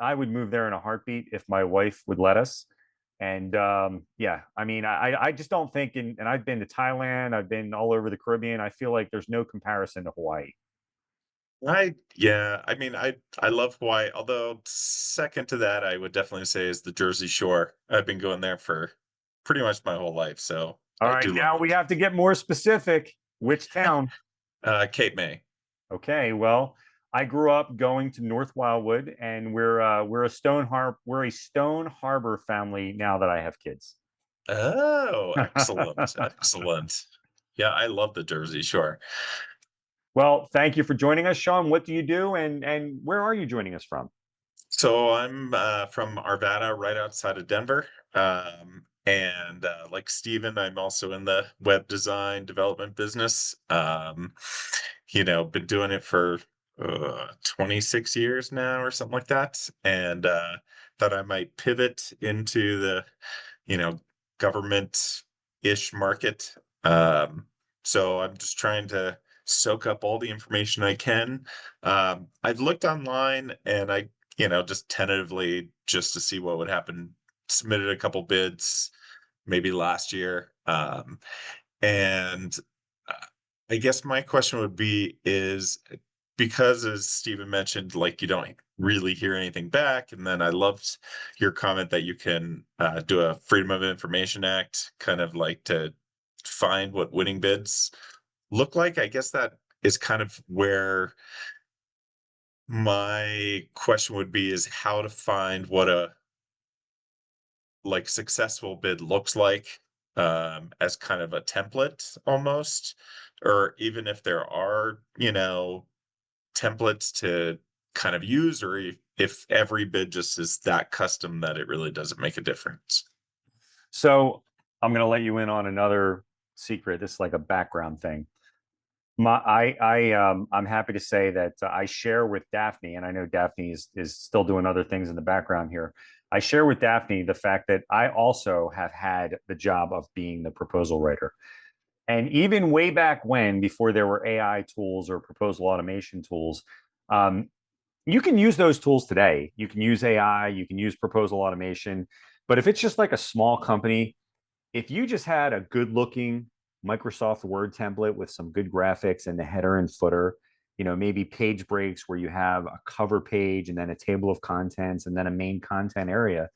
I would move there in a heartbeat if my wife would let us. And I mean, I just don't think, and I've been to Thailand, I've been all over the Caribbean. I feel like there's no comparison to Hawaii. I mean, I love Hawaii, although second to that, I would definitely say is the Jersey Shore. I've been going there for pretty much my whole life. So all right, now we have to get more specific. Which town? Cape May. Okay, well, I grew up going to North Wildwood, and we're a Stone Harbor family now that I have kids. Oh, excellent. Excellent. Yeah, I love the Jersey Shore. Well, thank you for joining us, Sean. What do you do, and where are you joining us from? So I'm from Arvada, right outside of Denver. And like Steven, I'm also in the web design development business. Been doing it for 26 years now or something like that. And thought I might pivot into the, government-ish market. So I'm just trying to soak up all the information I can. I've looked online and just tentatively just to see what would happen, submitted a couple bids maybe last year. And uh, I guess my question would be is because as Stephen mentioned, like you don't really hear anything back. And then I loved your comment that you can do a Freedom of Information Act, kind of like to find what winning bids look like. I guess that is kind of where my question would be is how to find what a like successful bid looks like as kind of a template almost, or even if there are, templates to kind of use, or if every bid just is that custom that it really doesn't make a difference. So I'm going to let you in on another secret. This is like a background thing. I'm happy to say that I share with Daphne, and I know Daphne is still doing other things in the background here. I share with Daphne the fact that I also have had the job of being the proposal writer. And even way back when, before there were AI tools or proposal automation tools, you can use those tools today. You can use AI, you can use proposal automation. But if it's just like a small company, if you just had a good looking Microsoft Word template with some good graphics and the header and footer, maybe page breaks where you have a cover page and then a table of contents and then a main content area,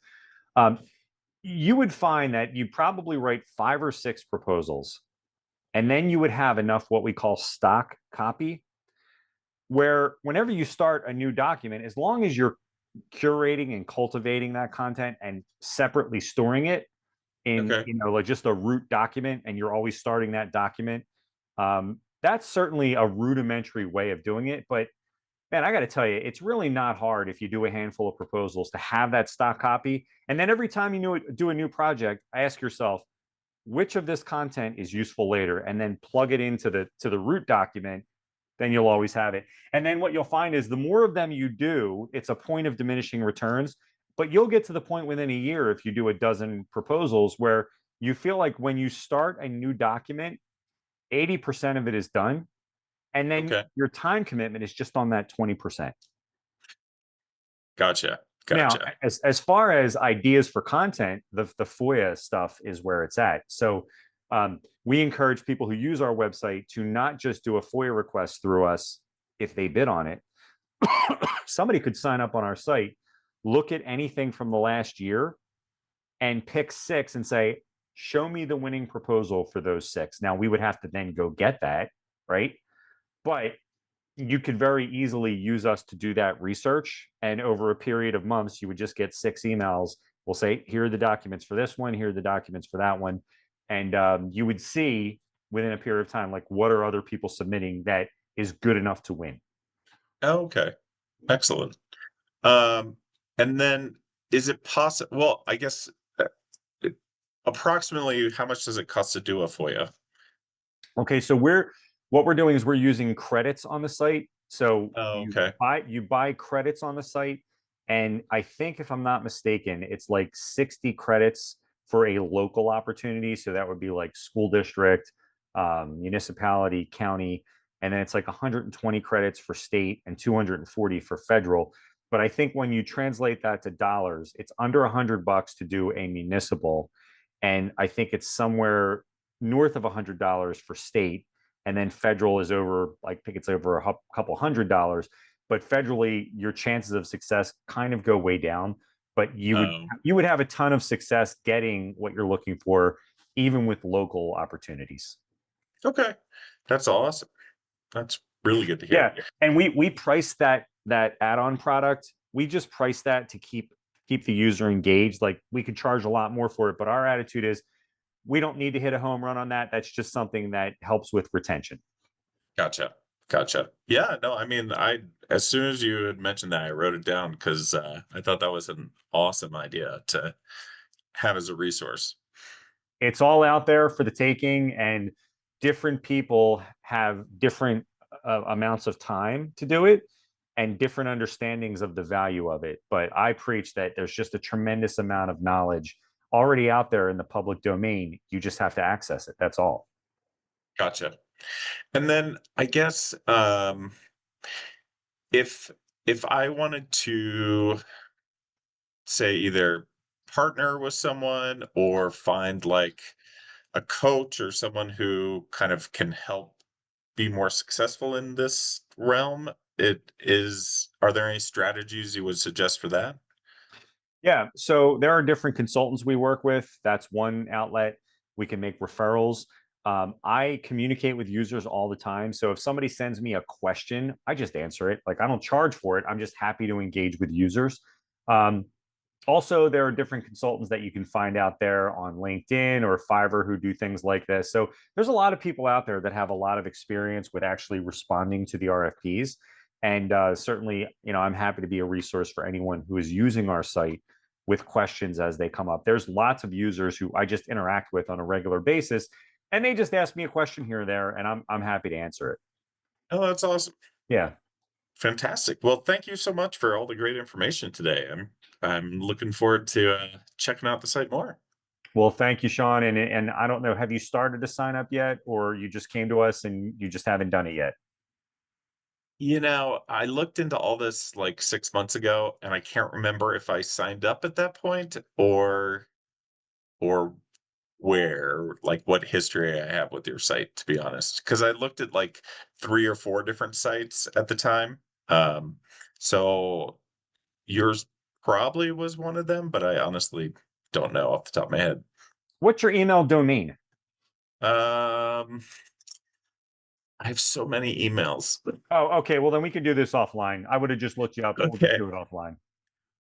you would find that you'd probably write 5 or 6 proposals. And then you would have enough what we call stock copy, where whenever you start a new document, as long as you're curating and cultivating that content and separately storing it in, like just a root document, and you're always starting that document, that's certainly a rudimentary way of doing it. But man, I got to tell you, it's really not hard if you do a handful of proposals to have that stock copy. And then every time you do a new project, ask yourself, which of this content is useful later, and then plug it into the root document. Then you'll always have it. And then what you'll find is the more of them you do, it's a point of diminishing returns. But you'll get to the point within a year, if you do a dozen proposals, where you feel like when you start a new document, 80% of it is done. And then your time commitment is just on that 20%. Gotcha. Now, as far as ideas for content, the FOIA stuff is where it's at. So we encourage people who use our website to not just do a FOIA request through us if they bid on it. Somebody could sign up on our site, look at anything from the last year, and pick 6 and say, show me the winning proposal for those 6. Now, we would have to then go get that, right? But you could very easily use us to do that research. And over a period of months, you would just get 6 emails. We'll say, here are the documents for this one, here are the documents for that one. And you would see within a period of time, like, what are other people submitting that is good enough to win? Okay. Excellent. And then is it possible? Well, I guess approximately how much does it cost to do a FOIA? Okay, so what we're doing is we're using credits on the site. So you buy credits on the site, and I think, if I'm not mistaken, it's like 60 credits for a local opportunity. So that would be like school district, municipality, county, and then it's like 120 credits for state and 240 for federal. But I think when you translate that to dollars, it's under $100 to do a municipal, and I think it's somewhere north of $100 for state. And then federal is over, I think it's over a couple $100. But federally, your chances of success kind of go way down. But you would have a ton of success getting what you're looking for, even with local opportunities. Okay, that's awesome. That's really good to hear. Yeah, and we price that add-on product. We just price that to keep the user engaged. Like, we could charge a lot more for it, but our attitude is, we don't need to hit a home run on that. That's just something that helps with retention. Gotcha. Yeah, no, I mean, as soon as you had mentioned that, I wrote it down because I thought that was an awesome idea to have as a resource. It's all out there for the taking, and different people have different amounts of time to do it and different understandings of the value of it. But I preach that there's just a tremendous amount of knowledge already out there in the public domain. You just have to access it. That's all. Gotcha. And then I guess if I wanted to say either partner with someone or find like a coach or someone who kind of can help be more successful in this realm, are there any strategies you would suggest for that? Yeah, so there are different consultants we work with. That's one outlet. We can make referrals. I communicate with users all the time. So if somebody sends me a question, I just answer it. Like I don't charge for it. I'm just happy to engage with users. Um, Also, there are different consultants that you can find out there on LinkedIn or Fiverr who do things like this. So there's a lot of people out there that have a lot of experience with actually responding to the RFPs. And certainly, I'm happy to be a resource for anyone who is using our site with questions as they come up. There's lots of users who I just interact with on a regular basis, and they just ask me a question here or there, and I'm happy to answer it. Oh, that's awesome. Yeah. Fantastic. Well, thank you so much for all the great information today. I'm looking forward to checking out the site more. Well, thank you, Sean. And I don't know, have you started to sign up yet, or you just came to us and you just haven't done it yet? I looked into all this like 6 months ago, and I can't remember if I signed up at that point or where, like what history I have with your site, to be honest. Because I looked at like 3 or 4 different sites at the time. So yours probably was one of them, but I honestly don't know off the top of my head. What's your email domain? Um, I have so many emails. Oh, okay. Well, then we can do this offline. I would have just looked you up. We'll just Okay, do it offline.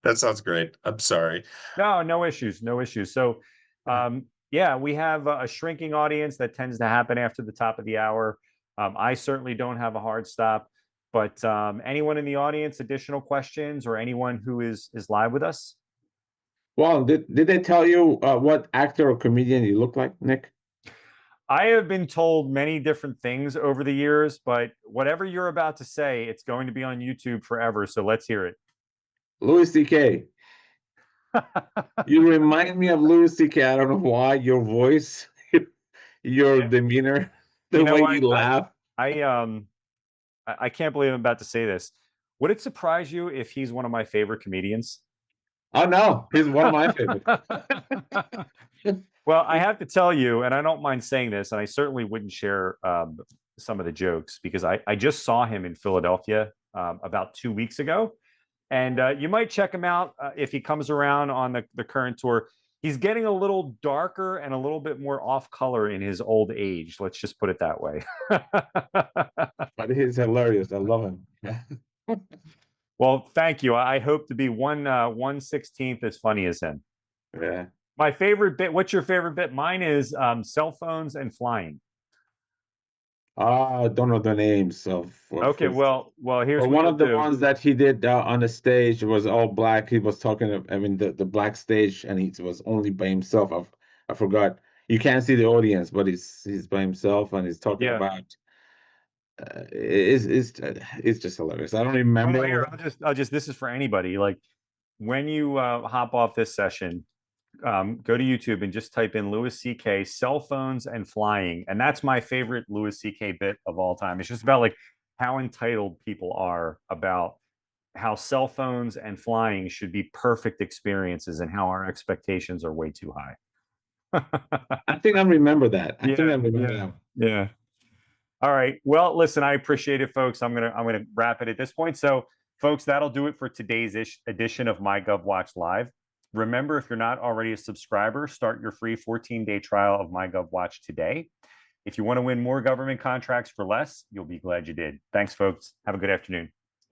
that sounds great. I'm sorry. No, no issues. No issues. So, yeah, we have a shrinking audience that tends to happen after the top of the hour. I certainly don't have a hard stop, but anyone in the audience, additional questions, or anyone who is live with us? Well, did they tell you what actor or comedian you look like, Nick? I have been told many different things over the years, but whatever you're about to say, it's going to be on YouTube forever. So let's hear it. Louis C.K. You remind me of Louis C.K. I don't know why. Your voice, your demeanor, the way you laugh. I can't believe I'm about to say this. Would it surprise you if he's one of my favorite comedians? Oh no, he's one of my favorites. Well, I have to tell you, and I don't mind saying this, and I certainly wouldn't share some of the jokes because I just saw him in Philadelphia about 2 weeks ago. And you might check him out if he comes around on the current tour. He's getting a little darker and a little bit more off color in his old age. Let's just put it that way. But he's hilarious. I love him. Well, thank you. I hope to be 1/16th as funny as him. Yeah. My favorite bit. What's your favorite bit? Mine is cell phones and flying. I don't know the names of. Okay, well, here's one of the ones that he did on the stage was all black. He was talking. I mean, the black stage, and he was only by himself. I forgot. You can't see the audience, but he's by himself, and he's talking about. It's just hilarious. I don't remember. Here, I'll just. This is for anybody. Like when you hop off this session, go to YouTube and just type in Louis C.K. cell phones and flying, and that's my favorite Louis C.K. bit of all time. It's just about like how entitled people are about how cell phones and flying should be perfect experiences, and how our expectations are way too high. I think I remember that. I think I remember that. Yeah. All right. Well, listen, I appreciate it, folks. I'm gonna wrap it at this point. So, folks, that'll do it for today's edition of MyGovWatch Live. Remember, if you're not already a subscriber, start your free 14-day trial of MyGovWatch today. If you want to win more government contracts for less, you'll be glad you did. Thanks, folks. Have a good afternoon.